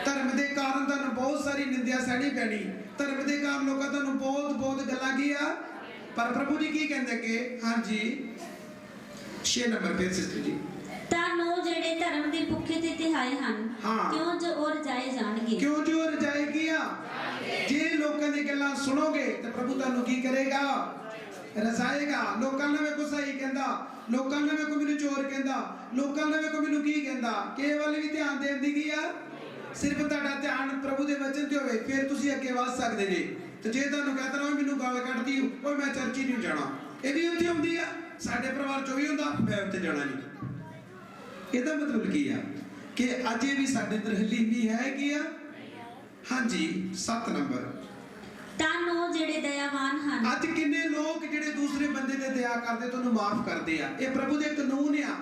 Speaker 2: ਧਰਮ ਦੇ ਕਾਰਨ ਤੁਹਾਨੂੰ ਬਹੁਤ ਸਾਰੀ ਨਿੰਦਿਆ ਸਹਿਣੀ ਪੈਣੀ। ਧਰਮ ਦੇ ਕਾਰਨ ਲੋਕਾਂ ਤੁਹਾਨੂੰ ਬਹੁਤ ਗੱਲਾਂ ਕੀ ਆ। ਪਰ ਪ੍ਰਭੂ ਜੀ ਕੀ ਕਹਿੰਦੇ ਕਿ ਹਾਂਜੀ 6 ਨੰਬਰ ਫਿਰ ਸਿਸਟਰ ਜੀ।
Speaker 3: ਤਾਂ ਉਹ ਜਿਹੜੇ ਧਰਮ ਦੇ ਭੁੱਖੇ ਤੇ ਤਿਹਾਏ ਹਨ
Speaker 2: ਹਾਂ।
Speaker 3: ਕਿਉਂ ਜੋ ਉਹ ਰਜ਼ਾਏ ਜਾਣਗੇ।
Speaker 2: ਕਿਉਂ ਜੋ ਰਜਾਏ ਕੀ ਆ। ਜੇ ਲੋਕਾਂ ਦੀ ਗੱਲਾਂ ਸੁਣੋਗੇ ਤਾਂ ਪ੍ਰਭੂ ਤੁਹਾਨੂੰ ਕੀ ਕਰੇਗਾ, ਰਜ਼ਾਏਗਾ। ਲੋਕਾਂ ਨੇ ਵੇਖੋ ਸਹੀ ਕਹਿੰਦਾ, ਲੋਕਾਂ ਨੇ ਵੇਖੋ ਮੈਨੂੰ ਚੋਰ ਕਹਿੰਦਾ, ਲੋਕਾਂ ਨੇ ਵੇਖੋ ਮੈਨੂੰ ਕੀ ਕਹਿੰਦਾ, ਕਿਸੇ ਵੱਲ ਵੀ ਧਿਆਨ ਦੇਣ ਦੀ ਕੀ ਆ। ਸਿਰਫ ਤੁਹਾਡਾ ਧਿਆਨ ਪ੍ਰਭੂ ਦੇ ਵਚਨ ਤੇ ਹੋਵੇ ਫਿਰ ਤੁਸੀਂ ਅੱਗੇ ਵਧ ਸਕਦੇ ਜੇ। ਤੇ ਜੇ ਤੁਹਾਨੂੰ ਕਹਿੰਦਾ ਨਾ ਮੈਨੂੰ ਗਾਲ ਕੱਢਦੀ ਓਏ ਮੈਂ ਚਰਚ ਹੀ ਨਹੀਂ ਜਾਣਾ, ਇਹ ਵੀ ਉੱਥੇ ਹੁੰਦੀ ਆ। ਸਾਡੇ ਪਰਿਵਾਰ 'ਚ ਵੀ ਹੁੰਦਾ, ਮੈਂ ਉੱਥੇ ਜਾਣਾ ਨਹੀਂ। ਇਹਦਾ ਮਤਲਬ ਕੀ ਆ ਕਿ ਅਜੇ ਵੀ ਸਾਡੇ ਅੰਦਰ ਹਲੀਮੀ ਹੈ ਕੀ ਆ। ਹਾਂਜੀ 7 ਨੰਬਰ।
Speaker 3: ਤਾਂ ਉਹ ਜਿਹੜੇ ਦਇਆਵਾਨ ਹਨ।
Speaker 2: ਅੱਜ ਕਿੰਨੇ ਲੋਕ ਜਿਹੜੇ ਦੂਸਰੇ ਬੰਦੇ ਤੇ ਦਇਆ ਕਰਦੇ ਤੁਹਾਨੂੰ ਮਾਫ ਕਰਦੇ ਆ। ਇਹ ਪ੍ਰਭੂ ਦੇ ਕਾਨੂੰਨ ਆ।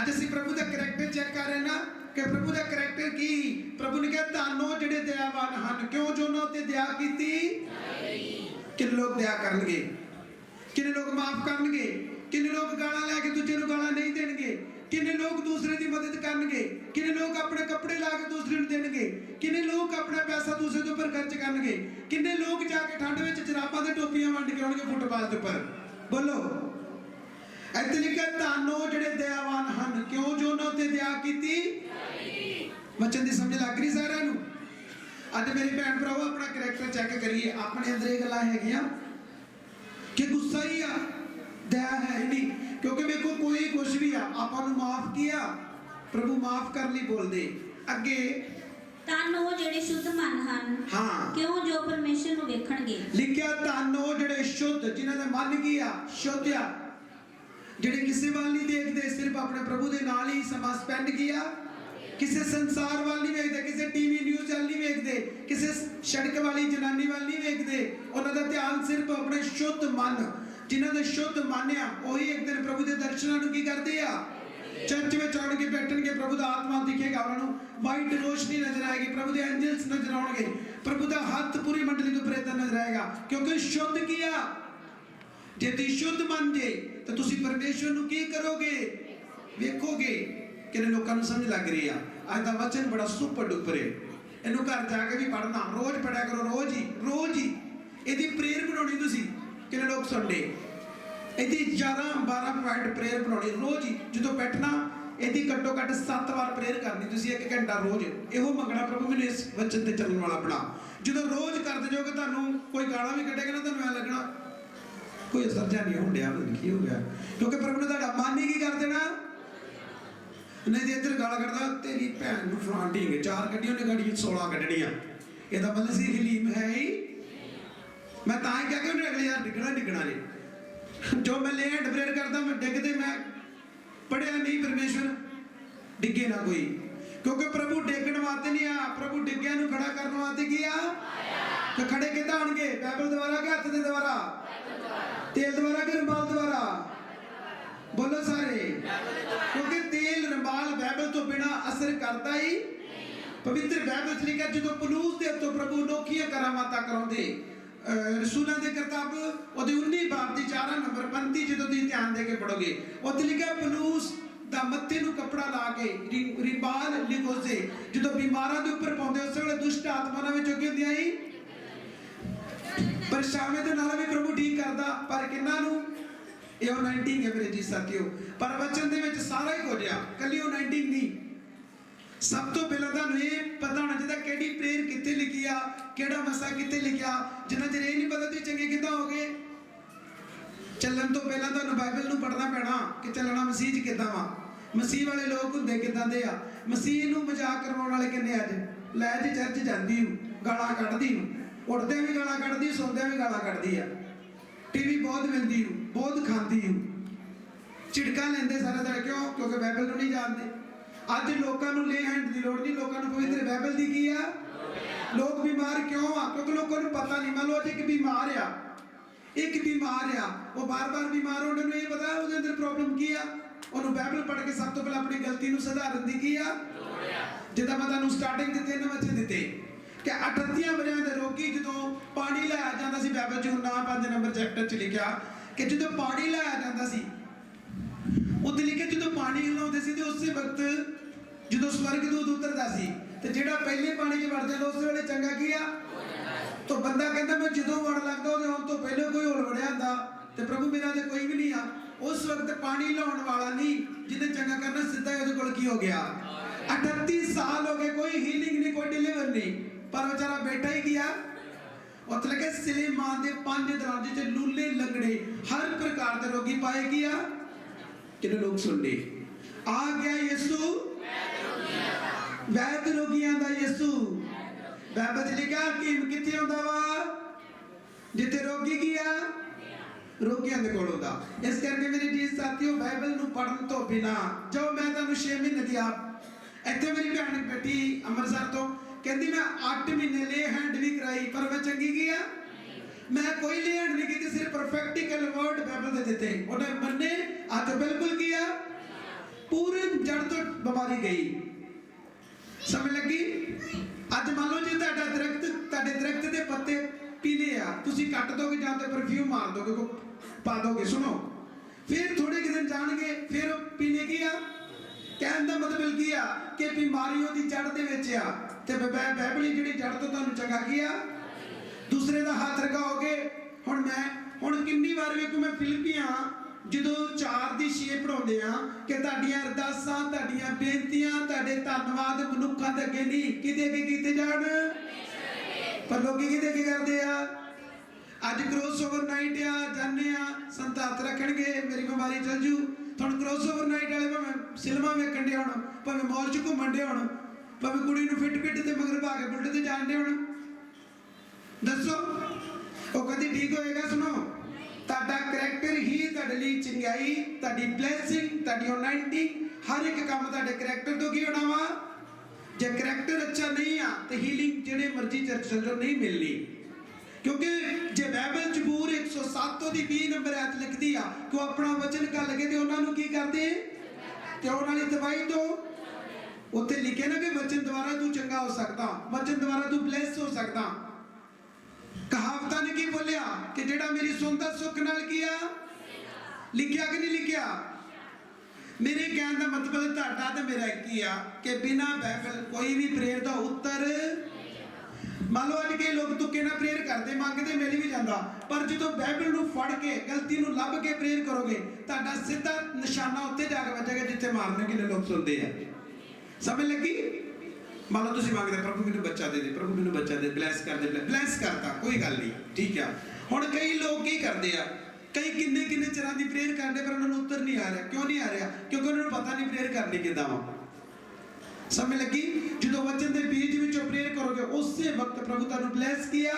Speaker 2: ਅੱਜ ਅਸੀਂ ਪ੍ਰਭੂ ਦਾ ਕਰੈਕਟਰ ਚੈੱਕ ਕਰ ਰਹੇ ਨਾ ਕਿ ਪ੍ਰਭੂ ਦਾ ਕਰੈਕਟਰ ਕੀ। ਪ੍ਰਭੂ ਨੇ ਕਿਹਾ ਤੁਹਾਨੂੰ ਜਿਹੜੇ ਦਇਆਵਾਨ ਹਨ ਕਿਉਂ ਜੋ ਉਹਨਾਂ ਤੇ ਦਇਆ ਕੀਤੀ। ਕਿੰਨੇ ਲੋਕ ਦਇਆ ਕਰਨਗੇ, ਕਿੰਨੇ ਲੋਕ ਮਾਫ ਕਰਨਗੇ, ਕਿੰਨੇ ਲੋਕ ਗਾਲਾਂ ਲੈ ਕੇ ਦੂਜੇ ਨੂੰ ਗਾਲਾਂ ਨਹੀਂ ਦੇਣਗੇ, ਕਿੰਨੇ ਲੋਕ ਦੂਸਰੇ ਦੀ ਮਦਦ ਕਰਨਗੇ, ਕਿੰਨੇ ਲੋਕ ਆਪਣੇ ਕੱਪੜੇ ਲਾ ਕੇ ਦੂਸਰੇ ਨੂੰ ਦੇਣਗੇ, ਕਿੰਨੇ ਲੋਕ ਆਪਣਾ ਪੈਸਾ ਦੂਸਰੇ ਦੇ ਉੱਪਰ ਖਰਚ ਕਰਨਗੇ, ਕਿੰਨੇ ਲੋਕ ਜਾ ਕੇ ਠੰਡ ਵਿੱਚ ਜਰਾਬਾਂ ਤੇ ਟੋਪੀਆਂ ਵੰਡ ਕੇ ਆਉਣਗੇ ਫੁੱਟਪਾਥ ਦੇ ਉੱਪਰ। ਬੋਲੋ। ਇੱਥੇ ਲਿਖਿਆ ਧੰਨ ਜਿਹੜੇ ਦਇਆਵਾਨ ਹਨ ਕਿਉਂ ਜੋ ਉਹਨਾਂ ਤੇ ਦਇਆ ਕੀਤੀ। ਵਚਨ ਦੀ ਸਮਝ ਲੱਗ ਰਹੀ ਸਾਰਿਆਂ ਨੂੰ। ਅੱਜ ਮੇਰੀ ਭੈਣ ਭਰਾਵੋ ਆਪਣਾ ਕਰੈਕਟਰ ਚੈੱਕ ਕਰੀਏ। ਆਪਣੇ ਅੰਦਰ ਇਹ ਗੱਲਾਂ ਹੈਗੀਆਂ ਕਿ ਗੁੱਸਾ ਹੀ ਆ, ਦਇਆ ਹੈ ਹੀ ਨਹੀਂ। ਕਿਉਂਕਿ ਵੇਖੋ ਕੋਈ ਕੁਝ ਵੀ ਆ ਆਪਾਂ ਨੂੰ ਮਾਫ ਕੀਆ, ਪ੍ਰਭੂ ਮਾਫ ਕਰਨ ਲਈ ਬੋਲਦੇ। ਅੱਗੇ
Speaker 3: ਤਾਂ ਉਹ ਜਿਹੜੇ ਸ਼ੁੱਧ ਮਨ ਹਨ
Speaker 2: ਹਾਂ
Speaker 3: ਕਿਉਂ ਜੋ ਪਰਮੇਸ਼ਰ ਨੂੰ ਵੇਖਣਗੇ।
Speaker 2: ਲਿਖਿਆ ਧੰਨ ਉਹ ਜਿਹੜੇ ਸ਼ੁੱਧ, ਜਿਨ੍ਹਾਂ ਦਾ ਮਨ ਕੀ ਆ, ਸ਼ੁੱਧ ਆ, ਜਿਹੜੇ ਕਿਸੇ ਵੱਲ ਨਹੀਂ ਦੇਖਦੇ, ਸਿਰਫ ਆਪਣੇ ਪ੍ਰਭੂ ਦੇ ਨਾਲ ਹੀ ਸਮਾਂ ਸਪੈਂਡ ਕੀਆ, ਕਿਸੇ ਸੰਸਾਰ ਵੱਲ ਨਹੀਂ ਵੇਖਦੇ, ਕਿਸੇ ਟੀਵੀ ਨਿਊਜ਼ ਵੱਲ ਨਹੀਂ ਵੇਖਦੇ, ਕਿਸੇ ਸੜਕ ਵਾਲੀ ਜਨਾਨੀ ਵੱਲ ਨਹੀਂ ਵੇਖਦੇ। ਉਹਨਾਂ ਦਾ ਧਿਆਨ ਸਿਰਫ ਆਪਣੇ ਸ਼ੁੱਧ ਮਨ, ਜਿਨ੍ਹਾਂ ਦੇ ਸ਼ੁੱਧ ਮਨ ਆ ਉਹੀ ਇੱਕ ਦਿਨ ਪ੍ਰਭੂ ਦੇ ਦਰਸ਼ਨਾਂ ਨੂੰ ਕੀ ਕਰਦੇ ਆ, ਚਰਚ ਵਿੱਚ ਆਣ ਕੇ ਬੈਠਣਗੇ। ਪ੍ਰਭੂ ਦਾ ਆਤਮਾ ਦਿਖੇਗਾ ਉਹਨਾਂ ਨੂੰ, ਵਾਈਟ ਰੋਸ਼ਨੀ ਨਜ਼ਰ ਆਏਗੀ, ਪ੍ਰਭੂ ਦੇ ਐਂਜਲਸ ਨਜ਼ਰ ਆਉਣਗੇ, ਪ੍ਰਭੂ ਦਾ ਹੱਥ ਪੂਰੀ ਮੰਡਲੀ ਦੇ ਉੱਪਰ ਏਦਾਂ ਨਜ਼ਰ ਆਏਗਾ। ਕਿਉਂਕਿ ਸ਼ੁੱਧ ਕੀ ਆ। ਜੇ ਤੁਸੀਂ ਸ਼ੁੱਧ ਮਨ ਜੇ ਤਾਂ ਤੁਸੀਂ ਪਰਮੇਸ਼ਵਰ ਨੂੰ ਕੀ ਕਰੋਗੇ, ਵੇਖੋਗੇ। किन्ने लोगों को समझ लग रही है। आज का वचन बड़ा सुपर डुपर है, इनू घर जाके भी पढ़ना, रोज पढ़ा करो, रोज ही यदि प्रेयर बनानी तुसी किन्ने लोग सुनते यदि 11-12 पॉइंट प्रेयर बनानी रोज ही, जो बैठना यदि घट्टो घट्ट 7 बार प्रेयर करनी तुसी 1 घंटा रोज यो मंगना प्रभु मैंने इस वचन से चलने वाला बना। जो रोज करते जाओगे तुहानू कोई गाला भी कटेगा ना तुहानू ऐ लगना कोई असर जा नहीं होंदिया की हो गया, क्योंकि प्रभु ने तुहाडा मन ही की कर देना। नहीं तो इधर गाला कटदा तेरी भैन नू फलान ढींगे 4 कड्डियां ने गाड़ी 16 कड्डनियां, ਇਹਦਾ मतलब सी हलीम है ही। मैं तां ही कह के उन्हें अगले यार डिगना ने जो मैं ले हैंड प्रेयर करता मैं डिगते मैं पढ़िया नहीं परमेश्वर डिगे ना कोई, क्योंकि प्रभु डिगण वास्ते नहीं आ, प्रभु डिग्गिया नू खड़ा करने वास्ते की आ। तो खड़े किदां आणगे? बाइबल द्वारा के हत्थ दे द्वारा, तेल द्वारा के रंबाल द्वारा? बोलो सारे, क्योंकि तेल रंबाल बाइबल तो बिना असर करता ही। पवित्र बाइबल च लिखा जो पलूस दे तो प्रभु नोखियां करामाता कराउंदे। रसूलां दे किताब ओदे 19 बाब दी 4 नंबर 35 जो तुसीं ध्यान दे के पढ़ोगे ओते लिखा पलूस दा मत्थे नू कपड़ा ला के रिबाल लिखोसे जो बीमारां दे ऊपर पाउंदे उस वेले दुष्ट आत्मावां विच की हुंदियां ही परछावे दे नाल भी प्रभु ठीक करदा, पर किन्ना नू ये अनाइंटिंग है मेरे जी साथियों। पर वचन दे विच सारा ही हो गया, कल्ली अनाइंटिंग नहीं। सब तो पहला तुहानू ये पता होना चाहिए किहड़ी प्रेयर कित्थे लिखी आ, किहड़ा मसा कित्थे लिखिया। जिन्ना चिर ये नहीं पता तुसीं चंगे किदां होगे। चलन तो पहला तुहानू बाइबल नू पढ़ना पैना कि चलना मसीह च किदां वा, मसीह वाले लोग हुंदे किदां दे आ। मसीह नू मजाक करवाउण वाले किन्ने अज लै जी चर्च जांदी हूं गालां कढदी हूं, उठदे भी गालां कढदी, सौंदे भी गालां कढदी आ, टीवी बहुत वेंदी हूं, बहुत खांदी हूं, झिड़का लेंदे सारा दिन। क्यों? क्योंकि बाइबल नू नहीं जानते। अज लोगों को ले हैंड की लोड़ नहीं, लोगों को पवित्र बाइबल की की आ। लोग बीमार क्यों आ? क्योंकि लोगों को पता नहीं। मान लो अज एक बीमार आ वो बार बार बीमार होने को ये पता उसके अंदर प्रॉब्लम की आ, उन्होंने बाइबल पढ़ के सब तो पहले अपनी गलती को सुधारन की की आ। जिदा मैं तुहानू स्टार्टिंग दिते 3 वचन दिते कि 38 वरियां दे रोगी जो पानी लाया जाता सी, बाइबल च 5 नंबर चैप्टर च लिखा कि जो पानी लाया जाता सी उत्ते लिखे जो पानी हिलाउंदे सी ते उस वक्त जो स्वर्गदूत उतरदा सी ते जेड़ा पहले पानी च वड़ जांदा उस वेले चंगा की आ। तो बंदा कहंदा मैं जदों वड़ लगदा ओदे होण तो पहले कोई होर वड़िया हुंदा ते प्रभु मेरा ते कोई भी नहीं आ। उस वक्त पानी लाउण वाला नहीं जिन्हें चंगा करना सीधा ओदे कोल की हो गया। 38 साल हो गए, कोई हीलिंग नहीं, कोई डिलीवर नहीं, पर बेचारा बैठा ही किया। और लगे सुलेमान दे 5 दरवाजे च लूले लंगड़े हर प्रकार के रोगी पाए किया। किन्ने लोग सुन ले आ गया यीशु वैद रोगियां दा यीशु। बाइबल च लिखा हकीम कित्थे हुंदा वा? जिथे रोगी गया रोगियां दे कोल हुंदा। इस करके मेरे जी साथियों बाइबल नू पढ़न तो बिना जो मैं तुहानू 6 महीने दी आप इत्थे मेरी भैन बेटी अमृतसर तो कहती मैं 8 महीने ले हैंड भी कराई पर मैं चंगी गया। मैं कोई ले हैंड नहीं की, सिर्फ प्रैक्टिकल वर्ड बाइबल दे देते उन्हें मन्ने आज बिल्कुल किया, पूरे जड़ तो बीमारी गई। समझ लगी? आज मान लो जी दरख्त के पत्ते पीले आ, तुसी कट दोगे जां ते परफ्यूम मार दोगे को पा दोगे। सुनो फिर थोड़े दिन जाणगे फिर पीले की आ। कहने का मतलब की आ कि बीमारियों की जड़ दे विच आ ते बाइबल जिहड़ी जड़ तो तुहानू चंगा किया। दूसरे का हाथ रखाओगे। हुण मैं हुण कितनी बार वेखो मैं फिलिपियां जो 4 की 6 पढ़ाते हैं कि तुहाडियां अरदासां तुहाडियां बेनतियां तुहाडे धन्नवाद मनुक्खां दे अगे नहीं किते अगे कीते जाण, पर लोग किते अगे करदे आ। अज क्रॉस ओवर नाइट आ जाने आ संत हत्थ रखणगे मेरी बीमारी चल जू। हुण क्रॉस ओवर नाइट वाले भावें सिनेमा वेखण दे होण, भावें मॉल च घूमण दे होण, भावें कुड़ी नूं फिट फिट ते मगर भा के बुलट ते जाण दे होण, दसो वो कदी ठीक होएगा? सुनो ताड़ा करैक्टर ही ताड़े लिए चंगाई, ताड़ी ब्लेसिंग, ताड़ी अनाइंटिंग हर एक काम ताड़े करैक्टर तो की होना वा। जे करैक्टर अच्छा नहीं आ तो हीलिंग जेड़े मर्जी चर्च चल जाओ नहीं मिलनी, क्योंकि जे बाइबल च पूर 107 दी 20 नंबर आयत लिखदी आ कि अपना वचन कर लगे ते उन्हां नूं की करदे ते उन्हां दी तबाही तो उत्थे लिखे ना कि वचन द्वारा तू चंगा हो सकदा, वचन द्वारा तू ब्लेस हो सकदा। कहावत ने की बोलिया कि जेड़ा मेरी सुनता सुख नाल किया, लिखिया कि नहीं लिखिया? ਮੇਰੇ ਕਹਿਣ ਦਾ ਮਤਲਬ ਤੁਹਾਡਾ ਤੇ ਮੇਰਾ ਇੱਕ ਹੀ ਆ ਕਿ ਬਿਨਾਂ ਬਾਈਬਲ ਕੋਈ ਵੀ ਪ੍ਰੇਅਰ ਦਾ ਉੱਤਰ। ਮੰਨ ਲਓ ਅੱਜ ਕਈ ਲੋਕ ਤੁੱਕੇ ਨਾਲ ਪ੍ਰੇਅਰ ਕਰਦੇ, ਮੰਗਦੇ, ਮਿਲ ਵੀ ਜਾਂਦਾ, ਪਰ ਜਦੋਂ ਬਾਈਬਲ ਨੂੰ ਫੜ ਕੇ ਗਲਤੀ ਨੂੰ ਲੱਭ ਕੇ ਪ੍ਰੇਅਰ ਕਰੋਗੇ ਤੁਹਾਡਾ ਸਿੱਧਾ ਨਿਸ਼ਾਨਾ ਉੱਤੇ ਜਾ ਕੇ ਵੱਜੇਗਾ ਜਿੱਥੇ ਮਾਰਨੇ ਕਿੰਨੇ ਲੋਕ ਸੁਣਦੇ ਆ। ਸਮਝ ਲੱਗੀ? ਮੰਨ ਲਓ ਤੁਸੀਂ ਮੰਗਦੇ ਪ੍ਰਭੂ ਮੈਨੂੰ ਬੱਚਾ ਦੇ ਦੇ, ਪ੍ਰਭੂ ਮੈਨੂੰ ਬੱਚਾ ਦੇ, ਬਲੈਸ ਕਰ ਦੇ, ਬਲੈਸ ਕਰਤਾ, ਕੋਈ ਗੱਲ ਨਹੀਂ, ਠੀਕ ਆ। ਹੁਣ ਕਈ ਲੋਕ ਕੀ ਕਰਦੇ ਆ, ਕਈ ਕਿੰਨੇ ਕਿੰਨੇ ਚਿਰਾਂ ਦੀ ਪ੍ਰੇਅਰ ਕਰਦੇ ਪਰ ਉਹਨਾਂ ਨੂੰ ਉੱਤਰ ਨਹੀਂ ਆ ਰਿਹਾ। ਕਿਉਂ ਨਹੀਂ ਆ ਰਿਹਾ? ਕਿਉਂਕਿ ਉਹਨਾਂ ਨੂੰ ਪਤਾ ਨਹੀਂ ਪ੍ਰੇਅਰ ਕਰਨੀ ਕਿੱਦਾਂ ਵਾ। ਸਮਝ ਲੱਗੀ? ਜਦੋਂ ਵਚਨ ਦੇ ਬੀਜ ਵਿੱਚੋਂ ਪ੍ਰੇਅਰ ਕਰੋਗੇ ਉਸੇ ਵਕਤ ਪ੍ਰਭੂ ਤੁਹਾਨੂੰ ਬਲੈਸ ਕੀਆ,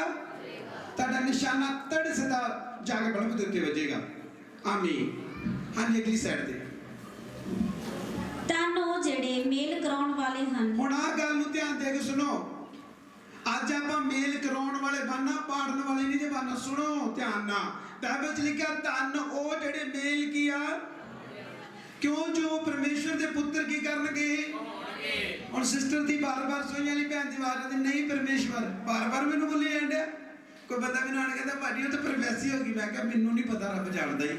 Speaker 2: ਤੁਹਾਡਾ ਨਿਸ਼ਾਨਾ ਤੜ ਸਿੱਧਾ ਜਾ ਕੇ ਬਲਬ ਦੇ ਉੱਤੇ ਵੱਜੇਗਾ। ਆਮੀਨ। ਹਾਂਜੀ, ਅਗਲੀ ਸਾਈਡ ਤੇ।
Speaker 3: ਤਾਂ ਉਹ ਜਿਹੜੇ ਮੇਲ ਕਰਾਉਣ ਵਾਲੇ ਹਨ।
Speaker 2: ਹੁਣ ਆਹ ਗੱਲ ਨੂੰ ਧਿਆਨ ਦੇ ਕੇ ਸੁਣੋ। ਅੱਜ ਆਪਾਂ ਮੇਲ ਕਰਾਉਣ ਵਾਲੇ ਬਾਨਾ, ਪਾੜਨ ਵਾਲੇ ਨਹੀਂ ਜੇ ਬਾਨਾ। ਸੁਣੋ ਧਿਆਨ ਨਾਲ, ਬਾਈਬਲ 'ਚ ਲਿਖਿਆ ਧੰਨ ਉਹ ਜਿਹੜੇ ਮੇਲ ਕੀਆ, ਕਿਉਂ ਜੋ ਪਰਮੇਸ਼ਵਰ ਦੇ ਪੁੱਤਰ ਕੀ ਕਰਨਗੇ। ਹੁਣ ਸਿਸਟਰ ਦੀ ਬਾਰ-ਬਾਰ ਸੋਈਆਂ ਵਾਲੀ ਭੈਣ ਦੀ ਆਵਾਜ਼ ਆਉਂਦੀ, ਨਹੀਂ ਪਰਮੇਸ਼ਵਰ, ਬਾਰ-ਬਾਰ ਮੈਨੂੰ ਬੋਲੀ ਜਾਂਦੇ। ਕੋਈ ਬੰਦਾ ਮੈਨੂੰ ਆਣ ਕਹਿੰਦਾ ਭਾਜੀ ਉਹ ਤਾਂ ਪ੍ਰੋਫੈਸੀ ਹੋ ਗਈ। ਮੈਂ ਕਿਹਾ ਮੈਨੂੰ ਨਹੀਂ ਪਤਾ, ਰੱਬ ਜਾਣਦਾ ਹੀ,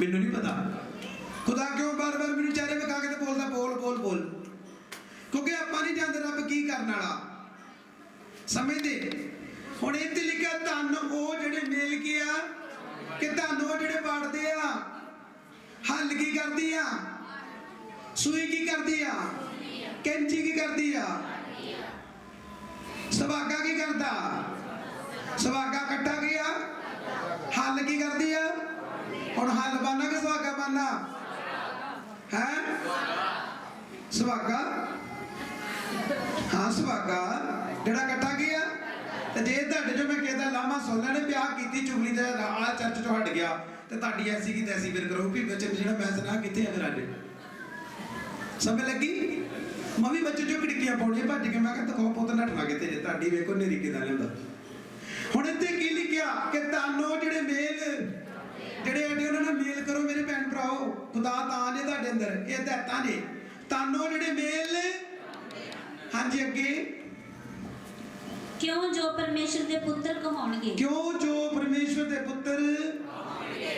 Speaker 2: ਮੈਨੂੰ ਨਹੀਂ ਪਤਾ। ਖੁਦਾ ਕਿਉਂ ਬਾਰ-ਬਾਰ ਮੈਨੂੰ ਚਿਹਰੇ ਵਿਖਾ ਕੇ ਤੇ ਬੋਲਦਾ ਬੋਲ ਬੋਲ ਬੋਲ? ਕਿਉਂਕਿ ਆਪਾਂ ਨਹੀਂ ਜਾਣਦੇ ਰੱਬ ਕੀ ਕਰਨ ਵਾਲਾ। ਸਮਝਦੇ? ਹੁਣ ਇੱਥੇ ਲਿਖਿਆ ਧੰਨ ਉਹ ਜਿਹੜੇ ਮੇਲ ਕੀ ਆ, ਕਿ ਧੰਨ ਉਹ ਜਿਹੜੇ ਪਾੜਦੇ ਆ। ਹੱਲ ਕੀ ਕਰਦੀ ਆ? ਸੂਈ ਕੀ ਕਰਦੀ ਆ? ਕੈਂਚੀ ਕੀ ਕਰਦੀ ਆ? ਸੁਹਾਗਾ ਕੀ ਕਰਦਾ? ਸੁਹਾਗਾ ਕੱਟਾ ਗਿਆ। ਹੱਲ ਕੀ ਕਰਦੀ ਆ? ਹੁਣ ਹੱਲ ਬਾਨਾ ਕਿ ਸੁਹਾਗਾ ਬਾਨਾ ਹੈ? ਸੁਹਾਗਾ, ਹਾਂ ਸੁਹਾਗਾ ਜਿਹੜਾ ਕੱਟਾ ਗਿਆ। ਤੇ ਜੇ ਤੁਹਾਡੇ ਜੋ ਮੈਂ ਕਹਿੰਦਾ ਲਾਮਾ ਸੋਲਿਆ ਨੇ ਵਿਆਹ ਕੀਤੀ ਚੁਗਲੀ ਦਾ ਆਲਾ ਚਰਚ ਚੋਂ ਹਟ ਗਿਆ ਤੇ ਤੁਹਾਡੀ ਐਸੀ ਕੀ ਤੈਸੀ ਫਿਰ ਕਰੋ ਵੀ ਬੱਚੇ ਜਿਹੜਾ ਮੈਂ ਸੁਣਾ ਕਿੱਥੇ ਅਗਰ ਅੱਜ। ਸਮਝ ਲੱਗੀ? ਮੈਂ ਵੀ ਬੱਚੇ ਜੋ ਖਿੜਕੀਆਂ ਪਾਉਣੀਆਂ ਭੱਜ ਕੇ, ਮੈਂ ਕਿਹਾ ਤਖੋ ਪੁੱਤ ਨੱਠਣਾ ਕਿੱਥੇ ਜੇ, ਤੁਹਾਡੀ ਵੇਖੋ ਨੇਰੀ ਕਿਦਾਂ ਲਿਆਉਂਦਾ। ਹੁਣ ਇੱਥੇ ਕੀ ਲਿਖਿਆ ਕਿ ਤੁਹਾਨੂੰ ਜਿਹੜੇ ਮੇਲ ਜਿਹੜੇ ਆਡੇ ਉਹਨਾਂ ਨਾਲ ਮੇਲ ਕਰੋ ਮੇਰੇ ਭੈਣ ਭਰਾਓ। ਖੁਦਾ ਤਾਂ ਨੇ ਤੁਹਾਡੇ ਅੰਦਰ, ਇਹ ਹਦਾਇਤਾਂ ਨੇ। ਤੁਹਾਨੂੰ ਜਿਹੜੇ ਮੇਲ, ਹਾਂਜੀ ਅੱਗੇ,
Speaker 3: ਕਿਉਂ ਜੋ ਪਰਮੇਸ਼ਰ ਦੇ ਪੁੱਤਰ ਕਹਾਉਣਗੇ।
Speaker 2: ਕਿਉਂ ਜੋ ਪਰਮੇਸ਼ਵਰ ਦੇ ਪੁੱਤਰ।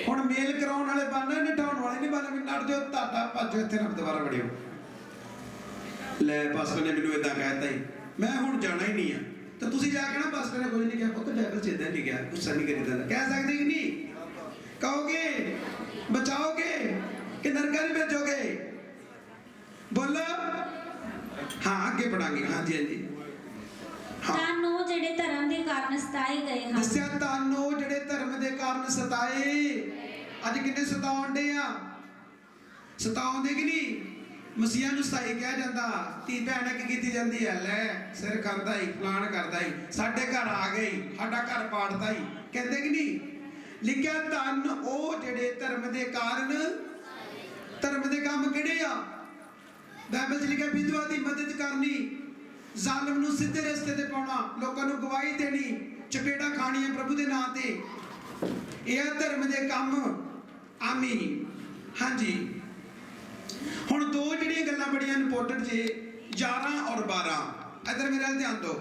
Speaker 2: ਹੁਣ ਮੇਲ ਕਰਾਉਣ ਵਾਲੇ ਬਾਨਾ, ਨਿਠਾਉਣ ਵਾਲੇ ਨਹੀਂ ਬਾਨਾ। ਵੀ ਨੱਠ ਜਾਓ, ਤੁਹਾਡਾ ਭੱਜੋ, ਇੱਥੇ ਨਾ ਦੁਬਾਰਾ ਵੜਿਓ। ਲੈ ਪਾਸਟਰ ਨੇ ਮੈਨੂੰ ਇਦਾਂ ਕਹਿਤਾ ਹੀ, ਮੈਂ ਹੁਣ ਜਾਣਾ ਹੀ ਨਹੀਂ ਆ। ਤਾਂ ਤੁਸੀਂ ਜਾ ਕੇ ਨਾ ਪਾਸਟਰ ਨੇ ਕੁਝ ਨਹੀਂ ਕਿਹਾ, ਪੁੱਤ ਬਾਈਬਲ 'ਚ ਇਦਾਂ ਨਹੀਂ ਗਿਆ, ਗੁੱਸਾ ਨਹੀਂ ਕਰੀਦਾ। ਕਹਿ ਸਕਦੇ ਕਿ ਨਹੀਂ? ਕਹੋਗੇ ਬਚਾਓਗੇ ਕਿ ਨਰਕਾਂ ਵਿੱਚ ਭੇਜੋਗੇ? ਬੋਲੋ। ਹਾਂ ਅੱਗੇ ਪੜਾਂਗੇ। ਹਾਂਜੀ ਹਾਂਜੀ।
Speaker 3: ਤਾਂ ਉਹ ਜਿਹੜੇ ਧਰਮ ਦੇ ਕਾਰਨ ਸਤਾਏ ਗਏ ਹਨ।
Speaker 2: ਦੱਸਿਆ ਤੁਹਾਨੂੰ ਜਿਹੜੇ ਧਰਮ ਦੇ ਕਾਰਨ ਸਤਾਏ। ਅੱਜ ਕਿੰਨੇ ਸਤਾਉਂਦੇ ਆ? ਸਤਾਉਂਦੇ ਕਿ ਨਹੀਂ? ਮਸੀਹਾਂ ਨੂੰ ਸਤਾਈ ਕਿਹਾ ਜਾਂਦਾ। ਧੀ ਭੈਣ ਕੀ ਕੀਤੀ ਜਾਂਦੀ ਹੈ, ਲੈ ਸਿਰ ਕਰਦਾ ਹੀ, ਫਲਾਣ ਕਰਦਾ ਹੀ, ਸਾਡੇ ਘਰ ਆ ਗਈ, ਸਾਡਾ ਘਰ ਪਾੜਦਾ ਹੀ, ਕਹਿੰਦੇ ਕਿ ਨਹੀਂ? ਲਿਖਿਆ ਧੰਨ ਉਹ ਜਿਹੜੇ ਧਰਮ ਦੇ ਕਾਰਨ। ਧਰਮ ਦੇ ਕੰਮ ਕਿਹੜੇ ਆ? ਬਾਈਬਲ 'ਚ ਲਿਖਿਆ ਵਿਧਵਾ ਦੀ ਮਦਦ ਕਰਨੀ, ਜ਼ਾਲਮ ਨੂੰ ਸਿੱਧੇ ਰਸਤੇ ਤੇ ਪਾਉਣਾ, ਲੋਕਾਂ ਨੂੰ ਗਵਾਹੀ ਦੇਣੀ, ਚਪੇੜਾ ਖਾਣੀਆਂ ਪ੍ਰਭੂ ਦੇ ਨਾਂ ਤੇ। ਇਹ ਆ ਧਰਮ ਦੇ ਕੰਮ। ਆਮੀਨ। ਹਾਂਜੀ। ਹੁਣ ਦੋ ਜਿਹੜੀਆਂ ਗੱਲਾਂ ਬੜੀਆਂ ਇੰਪੋਰਟੈਂਟ ਜੇ, 11 ਔਰ 12। ਇਧਰ ਮੇਰੇ ਵੱਲ ਧਿਆਨ ਦਿਓ।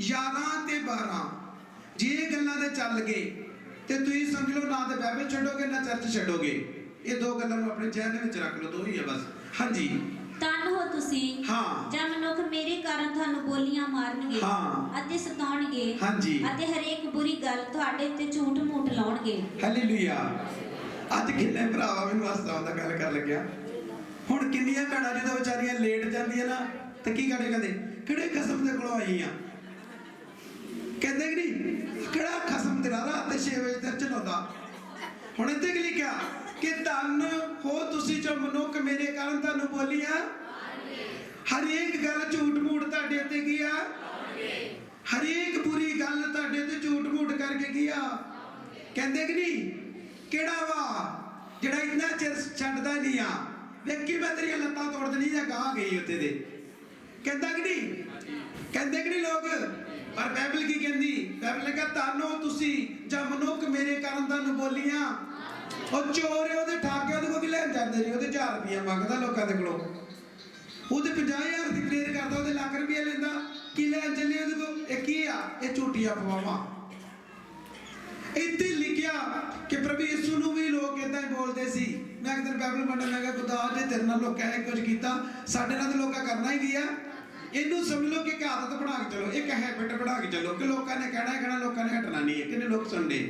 Speaker 2: 11 ਤੇ 12 ਜੇ ਇਹ ਗੱਲਾਂ ਦੇ ਚੱਲ ਗਏ ਤੇ ਤੁਸੀਂ ਸਮਝ ਲਓ ਨਾ ਤੇ ਬਾਈਬਲ ਛੱਡੋਗੇ ਨਾ ਚਰਚ ਛੱਡੋਗੇ। ਇਹ ਦੋ ਗੱਲਾਂ ਨੂੰ ਆਪਣੇ ਜ਼ਿਹਨ ਵਿੱਚ ਰੱਖ ਲਓ, ਦੋ ਹੀ ਆ ਬਸ। ਹਾਂਜੀ।
Speaker 3: ਧੰਨ ਹੋ ਤੁਸੀਂ
Speaker 2: ਹਾਂ
Speaker 3: ਜਦ ਮਨੁੱਖ ਮੇਰੇ ਕਾਰਨ ਤੁਹਾਨੂੰ ਬੋਲੀਆਂ ਮਾਰਨਗੇ
Speaker 2: ਹਾਂ
Speaker 3: ਅਤੇ ਸਤਾਉਣਗੇ
Speaker 2: ਹਾਂਜੀ
Speaker 3: ਅਤੇ ਹਰੇਕ ਬੁਰੀ ਗੱਲ ਤੁਹਾਡੇ ਉੱਤੇ ਝੂਠ ਮੂਠ ਲਾਉਣਗੇ।
Speaker 2: ਹਾਲੇਲੂਇਆ। ਅੱਜ ਕਿੰਨੇ ਭਰਾਵਾ ਮੈਨੂੰ ਹੱਸਦਾ ਹੁੰਦਾ ਗੱਲ ਕਰ ਲੱਗਿਆ। ਹੁਣ ਕਿੰਨੀਆਂ ਭੈਣਾਂ ਜਦੋਂ ਵਿਚਾਰੀਆਂ ਲੇਟ ਜਾਂਦੀਆਂ ਨਾ ਤੇ ਕੀ ਕਹਿੰਦੇ ਕਿਹੜੇ ਖਸਮ ਦੇ ਕੋਲੋਂ ਆਈ ਆ? ਕਹਿੰਦੇ ਕਿ ਨਹੀਂ ਕਿਹੜਾ ਖਸਮ ਤੇਰਾ ਰਾਤ ਦੇ 6 ਵਜੇ ਤੇ ਚਲਾਉਂਦਾ। ਹੁਣ ਇੱਥੇ ਕੀ ਲਿਖਿਆ ਕਿ ਧੰਨ ਹੋ ਤੁਸੀਂ ਜੋ ਮਨੁੱਖ ਮੇਰੇ ਕਾਰਨ ਤੁਹਾਨੂੰ ਬੋਲੀਆਂ। ਹਰੇਕ ਗੱਲ ਝੂਠ ਮੂਠ ਤੁਹਾਡੇ ਉੱਤੇ ਕੀ ਆ? ਹਰੇਕ ਬੁਰੀ ਗੱਲ ਤੁਹਾਡੇ ਉੱਤੇ ਝੂਠ ਮੂਠ ਕਰਕੇ ਕੀ ਆ? ਕਹਿੰਦੇ ਕਿ ਨਹੀਂ ਕਿਹੜਾ ਵਾ ਜਿਹੜਾ ਇੰਨਾ ਚਿਰ ਛੱਡਦਾ ਨਹੀਂ ਆ? ਵੇਖੀ ਮੈਂ ਤੇਰੀਆਂ ਲੱਤਾਂ ਤੋੜ ਦੇਣੀ ਜਾਂ ਗਾਂ ਗਈ ਉੱਤੇ ਦੇ। ਕਹਿੰਦਾ ਕਿ ਨਹੀਂ? ਕਹਿੰਦੇ ਕਿ ਨਹੀਂ ਲੋਕ? ਪਰ ਬਾਈਬਲ ਕੀ ਕਹਿੰਦੀ? ਬਾਈਬਲ ਨੇ ਕਿਹਾ ਤਾਨੋ ਤੁਸੀਂ ਜਾਂ ਮਨੁੱਖ ਮੇਰੇ ਕਾਰਨ ਤੁਹਾਨੂੰ ਬੋਲੀਆਂ। ਉਹ ਚੋਰ ਉਹਦੇ ਠਾਕੇ ਉਹਦੇ ਕੋਲ ਵੀ ਲੈਣ ਜਾਂਦੇ ਨੇ, ਉਹਦੇ 1000 ਰੁਪਇਆ ਮੰਗਦਾ ਲੋਕਾਂ ਦੇ ਕੋਲੋਂ, ਉਹਦੇ 50,000 ਦੀ ਪ੍ਰੇਅਰ ਕਰਦਾ, ਉਹਦੇ ਲੱਖ ਰੁਪਇਆ ਲੈਂਦਾ। ਕੀ ਲੈਣ ਚੱਲੇ ਉਹਦੇ ਕੋਲ? ਇਹ ਕੀ ਆ? ਇਹ ਝੂਠੀਆਂ ਅਫਵਾਹਾਂ। ਇੱਥੇ ਲਿਖਿਆ ਕਿ ਪ੍ਰਭੂ ਯਿਸੂ ਨੂੰ ਵੀ ਲੋਕ ਏਦਾਂ ਹੀ ਬੋਲਦੇ ਸੀ। मैं एक दिन बाइबल पढ़ने मैं कहा खुदा जे तेरे नाल लोकां ने कुछ कीता साडे नाल तो लोकां करना ही गया इनू समझ लो कि एक आदत बना के चलो एक हैबिट बना के चलो कि लोकां ने कहना लोकां ने हटना नहीं है किन्ने लोग सुनने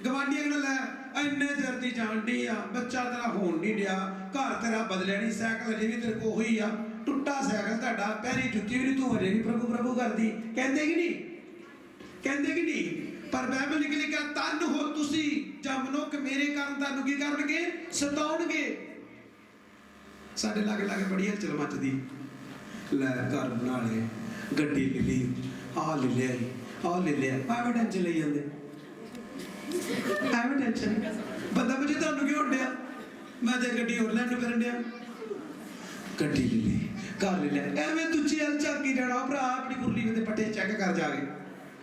Speaker 2: गवांढियां ने लै इन्ने चਿਰ ਦੀ जांडी आ बच्चा तेरा होण नहीं दिया घर तेरा बदलिया नहीं साइकिल अजे भी तेरे को ही आ टुੱਟਾ साइकिल ਤੁਹਾਡਾ पैरी जुत्ती भी नहीं तू अजे भी प्रभु प्रभु करदी कहंदे कि नहीं पर बाइबल लिख लिखा तन हो तुसी जब मनुख मेरे कारण तन की करनगे सताउणगे साडे लागे लागे बड़ी हलचल मचदी लै घर बना ले गड्डी ले ली आ ले लिया एवें टेंशन ले जांदे एवें टेंशन बंदा मुझे तुहानू क्यों होंदिया मैं ते गड्डी होर लैन फिरन दिया गड्डी ले ली घर ले लिया एवें तुझे हल झाकी जाना भरा अपनी कुरली दे पट्टे चेक कर जाके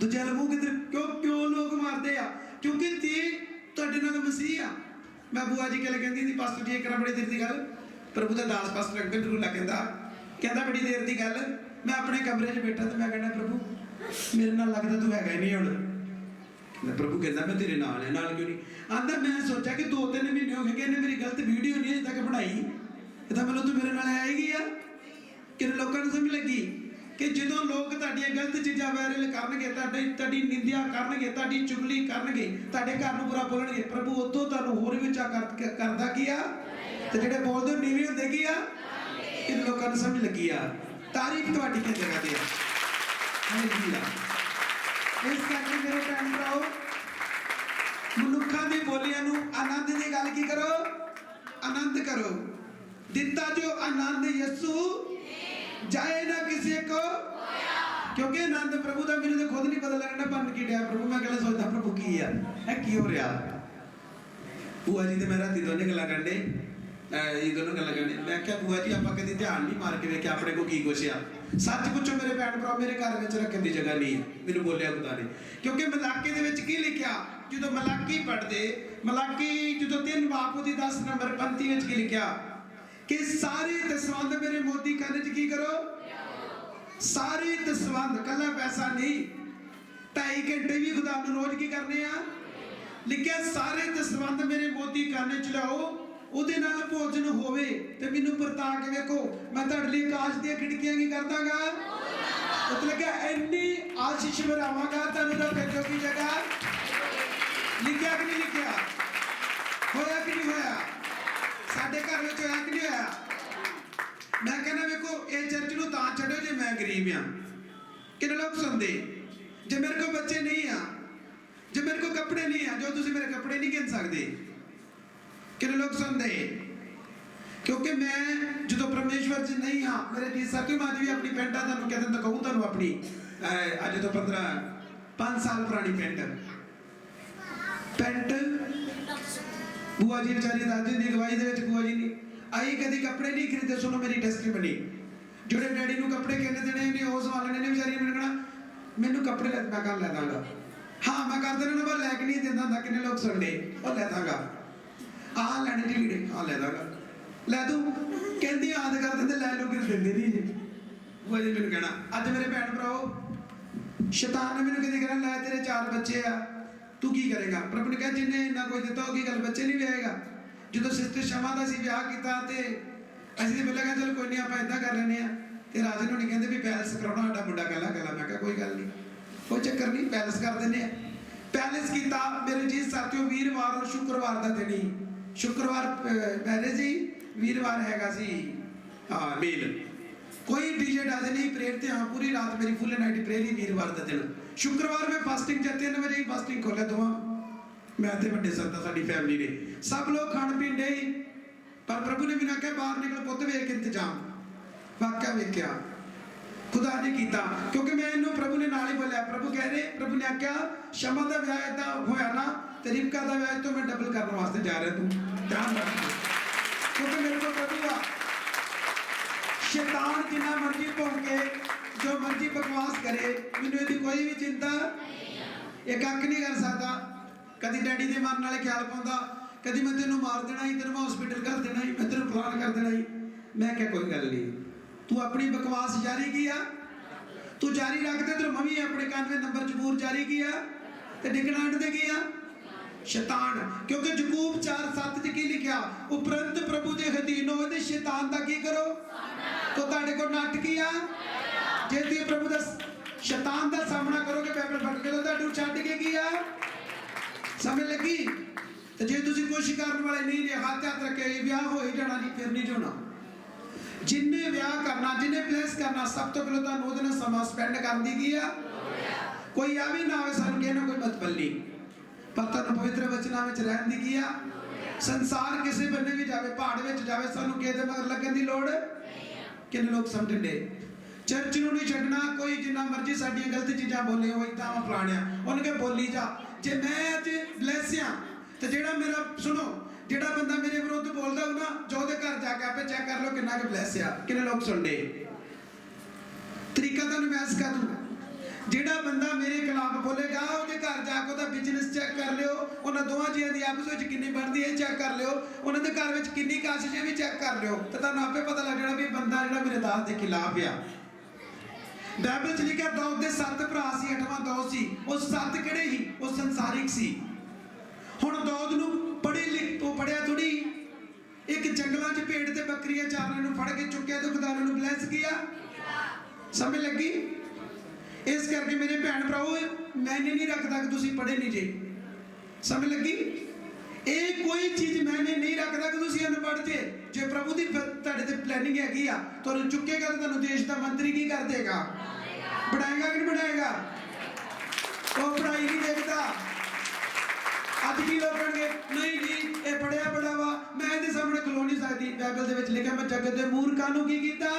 Speaker 2: दूजे मुंह किधर क्यों लोग मारते आ क्योंकि ते ਤੁਹਾਡੇ ਨਾਲ ਮਸੀਹ ਆ मैं बुआ जी कहले कहंदी थी पास्टर जी एक बड़ी देर की गल प्रभु दा दास पास्टर अंकल ढरूला कहंदा बड़ी देर की गल मैं अपने कमरे 'ਚ बैठा तो मैं कहना प्रभु मेरे नाल लगदा तू हैगा ही नहीं हुण मैं प्रभु कहंदा मैं तेरे नाल है नाल क्यों नहीं आंदा मैं सोचा कि 2-3 महीने हो गए कि इन्हें मेरी गलत वीडियो नहीं अजे तक बनाई ये तो मतलब तू मेरे नाल आएगी आ कि लोगों को समझ लगी कि जो लोग तुहाडियां गलत चीज़ां वायरल करनगे तुहाडी निंदिया करनगे तुहाडी चुगली करनगे तुहाडे घर नूं बुरा बोलणगे प्रभु उतों तुहानूं होर भी उच्चा करदा की आ ते जिहड़े बोलदे नीवें हुंदे की आ इन लोकां नूं समझ लगी आ तारीफ तुहाडी किस जगह ते आ हालेलुया इस करके मेरे भैन भराओ मनुक्खां दी बोलियां नूं आनंद दी गल की करो आनंद करो दिता जो आनंद यसू जाए ना किसी को क्योंकि आनंद प्रभु का मेरे खुद नहीं पता लगना बन की दिया प्रभु मैं कहला सोचता प्रभु की यार है की हो रहा बुआ जी ते मैं राती दोने गल्लां करदे ये दोनों गल्लां करदे मैं क्या बुआ जी आपां कदी ध्यान नहीं मार के वेख्या अपने को की कुछ आ सच पुछो मेरे भैन भरा मेरे घर में रखने की जगह नहीं है मैनूं बोलिया खुदा ने क्योंकि मलाकी दे विच की लिखिया जो मलाकी पढ़दे मलाकी जो 3 बाप दी 10 नंबर पंक्ति विच की लिखिया कि सारी दसवंध मेरे मोदी खाने च की करो सारी दसवंध कला पैसा नहीं 2.5 घंटे भी खुदा नूं रोज की करने आ लिखिया सारे दसवंध मेरे मोदी खाने च लाओ ਉਹਦੇ ਨਾਲ ਭੋਜਨ ਹੋਵੇ ਤੇ ਮੈਨੂੰ ਵਰਤਾ ਕੇ ਵੇਖੋ ਮੈਂ ਤੁਹਾਡੇ ਲਈ ਆਕਾਸ਼ ਦੀਆਂ ਖਿੜਕੀਆਂ ਕੀ ਕਰ ਦਾਂਗਾ ਮਤਲਬ ਕਿ ਇੰਨੀ ਆਸ਼ੀਸ਼ ਵਰਾਵਾਂਗਾ ਤੁਹਾਨੂੰ ਰੱਖਣ ਜੋਗੀ ਜਗ੍ਹਾ ਲਿਖਿਆ ਕਿ ਨਹੀਂ ਲਿਖਿਆ ਹੋਇਆ ਕਿ ਨਹੀਂ ਹੋਇਆ ਸਾਡੇ ਘਰ ਵਿੱਚ ਹੋਇਆ ਕਿ ਨਹੀਂ ਹੋਇਆ ਮੈਂ ਕਹਿੰਦਾ ਵੇਖੋ ਇਹ ਚਰਚ ਨੂੰ ਤਾਂ ਛੱਡੋ ਜੇ ਮੈਂ ਗਰੀਬ ਆ ਕਿੰਨੇ ਲੋਕ ਸੁਣਦੇ ਜੇ ਮੇਰੇ ਕੋਲ ਬੱਚੇ ਨਹੀਂ ਆ ਜੇ ਮੇਰੇ ਕੋਲ ਕੱਪੜੇ ਨਹੀਂ ਆ ਜੋ ਤੁਸੀਂ ਮੇਰੇ ਕੱਪੜੇ ਨਹੀਂ ਗਿਣ ਸਕਦੇ कितने लोग सुनते क्योंकि मैं जो परमेश्वर से नहीं हाँ मेरे जी सकी माँ भी अपनी पेंटा तुहानूं कहते तो कहूँ तुहानूं अपनी अज तो 5 साल पुरानी पेंट बुआ जी बेचारी दादी की अगवाई दे विच बुआ जी ने आई कभी कपड़े नहीं खरीदे सुनो मेरी टेस्टिमनी जोड़े डैडी नूं कपड़े कहने देने नहीं वो संभालने ने बेचारी ने कहना मैनूं कपड़े मैं कल लै दांगा हाँ मैं कर देना पर लैके नहीं देता था कितने लोग सुनते और लै दांगा आ लैने जी लीड़े आ लै दांगा लै तू कहती याद कर देंगे लै लो कि देंगे नहीं जी बुआ जी मैंने कहना अज मेरे भैन भराओ शैतान ने मैंने कभी कहना लै तेरे 4 बच्चे आ तू की करेगा प्रभु ने कहा जिन्हें इन्ना कुछ दिता होगी गल बच्चे नहीं विआएगा जो सिस्टर शमा का असीं विआह किया तो असीं तो पहले कहा चल कोई नहीं आप इदा कर लेने तो राजन होनी कहते भी पैलेस कराना साडा मुंडा कला कला मैं कहा कोई गल नहीं कोई चक्कर नहीं पैलेस कर देने पैलेस किया मेरे जी साथियों वीरवार और शुक्रवार का दिन ही शुक्रवार मैरिज ही वीरवार हैगा सी मेल कोई डीजे डाजे नहीं प्रेयर थे हाँ पूरी रात मेरी फुल नाइट प्रेयर ही वीरवार का दिन शुक्रवार में फास्टिंग 3 बजे ही फास्टिंग खोलिया दोवां मैं ते वड्डे संतां साडी फैमिली ने सब लोग खाण पीण डे पर प्रभु ने मैनूं आख्या बाहर निकल पुੱਤ वेख इंतजाम वाकया वेख्या खुदा ने किया क्योंकि मैं इन्हों प्रभु ने नाल ही बोलिया प्रभु कह रहे प्रभु ने आख्या शमा का विआह इदा होया ना ते रिबका का विआह तो मैं डबल करने वास्ते जा रहा तू ध्यान रख क्योंकि मेरे को प्रभु आ शैतान जिन्ना मर्जी भौंके जो मर्जी बकवास करे मैनूं इहदी कोई भी चिंता ये कख नहीं कर सकता कदी डैडी दे मरन वाले ख्याल पाउंदा कदी मैं तेनों मार देना ही तेनों मैं हॉस्पिटल कर देना ही मैं तेनों फलान कर देना ही मैं क्या कोई गल नहीं तू अपनी बकवास जारी किया तू जारी रख दे तेरे मम्मी अपने 91 नंबर जबूर जारी किया ते डिगना अड्डे किया शैतान, क्योंकि यकूब 4:7 च की लिखा, उपरंत प्रभु दे अधीन होए ते शैतान दा की करो। तो तुहाडे कोल नट की आ, जे तुसीं प्रभु दा शैतान दा सामना करोगे बाइबल पढ़ के, तो तुहाडू छड्ड के की आ। समझ लगी? तो जे तुसीं कुछ करन वाले नहीं जे, हाथ रखे विआह हो ही जाना जी, फिर नहीं होना। जिन्ने विआह करना, जिन्ने प्लेस करना, सब तो पहले तुहानू उहदे नाल समा स्पेंड करन दी की आ। कोई आ भी ना आवे सानू कहना कोई मतलब नहीं, पर तुहानू पवित्र वचनां विच रहन दी की आ। संसार किसी बन्ने भी जावे, पहाड़ विच जावे, सानू किहदे मगर लगन दी लोड़। किन्ने लोग समझण दे, चर्च नूं नहीं छड्डना। कोई जिन्ना मर्जी साडियां गलत चीज़ां बोले, वो इदां वा फलाणिया, उन्हें कह बोली जा। जे मैं अज ब्लैस आ, तो जेड़ा मेरा सुनो, जेड़ा बंदा मेरे विरुद्ध बोलदा हो ना, जो उहदे घर जाके आपे चेक कर लो किन्ना के ब्लैस आ। किन्ने लोग सुनदे, तरीका तुहानू मैं सिखा दूं। जेड़ा बंदा मेरे खिलाफ बोलेगा, उहदे घर जाके उहदा बिजनेस चेक कर लियो, उन्हां दोवां जियां दी आपस विच किन्नी बनदी है चेक कर लियो, उन्हां दे घर विच किन्नी काशिश है भी चेक कर लियो, तो तुहानू आपे पता लग जाना भी बंदा जेड़ा मेरे दास दे खिलाफ आ। बाइबल च लिखिਆ दाऊद ਦੇ 7 ਭਰਾ ਸੀ, 8ਵਾਂ दाऊद ਸੀ। ਉਹ 7 ਕਿਹੜੇ ਸੀ? ਉਹ ਸੰਸਾਰਿਕ ਸੀ। ਹੁਣ दाऊद ਨੂੰ ਪੜ੍ਹੇ ਲਿਖ ਉਹ ਪੜਿਆ ਥੋੜੀ, ਇੱਕ ਜੰਗਲਾਂ 'ਚ ਭੇਡ ਤੇ ਬੱਕਰੀਆਂ ਚਾਰਨ ਨੂੰ ਫੜ ਕੇ ਚੁੱਕਿਆ ਤੇ ਖੁਦਾ ਨੂੰ ਬਲੈਸ ਕੀਤਾ। ਸਮਝ ਲੱਗੀ? ਇਸ ਕਰਕੇ ਮੇਰੇ ਭੈਣ ਭਰਾਓ, ਮੈਨੇ ਨਹੀਂ ਰੱਖਦਾ ਕਿ ਤੁਸੀਂ ਪੜ੍ਹੇ ਨਹੀਂ ਜੇ। ਸਮਝ ਲੱਗੀ? ਇਹ ਕੋਈ ਚੀਜ਼ ਮੈਨੇ ਨਹੀਂ ਰੱਖਦਾ ਕਿ ਤੁਸੀਂ ਅਨਪੜ੍ਹ ਜੇ। ਜੇ ਪ੍ਰਭੂ ਦੀ ਤੁਹਾਡੇ ਤੇ ਪਲੈਨਿੰਗ ਹੈਗੀ ਆ, ਤੁਹਾਨੂੰ ਚੁੱਕੇਗਾ ਤੇ ਤੁਹਾਨੂੰ ਦੇਸ਼ ਦਾ ਮੰਤਰੀ ਕੀ ਕਰ ਦੇਗਾ? बढ़ाएगा कि नहीं बढ़ाएगा? वो पढ़ाई नहीं देखता। अज की लोग कहेंगे नहीं जी ये पढ़िया बड़ा वा, मैं इहदे सामने खलो नहीं सकती। बाइबल दे विच लिखिया, मैं जगत दे मूर्खां नूं की कीता?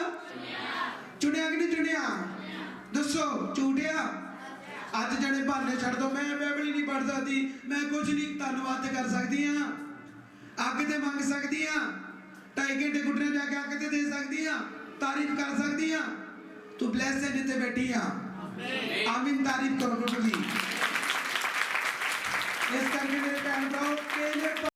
Speaker 2: चुनिया कि नहीं चुनिया? दसो, झूठिया। अज जने बहाने छड्ड दो, मैं बाइबल ही नहीं पढ़ सकती, मैं कुछ नहीं धन्नवाद कर सकती हाँ, अग ते मंग सकती हाँ, 2.5 घंटे गुटने जाके अग ते दे सकती हाँ, तारीफ कर सकती हाँ। तू ब्लेस है जिते बैठी हाँ, आमीन तारीफ करो प्रभु की। इस करके मेरे भैन भराओ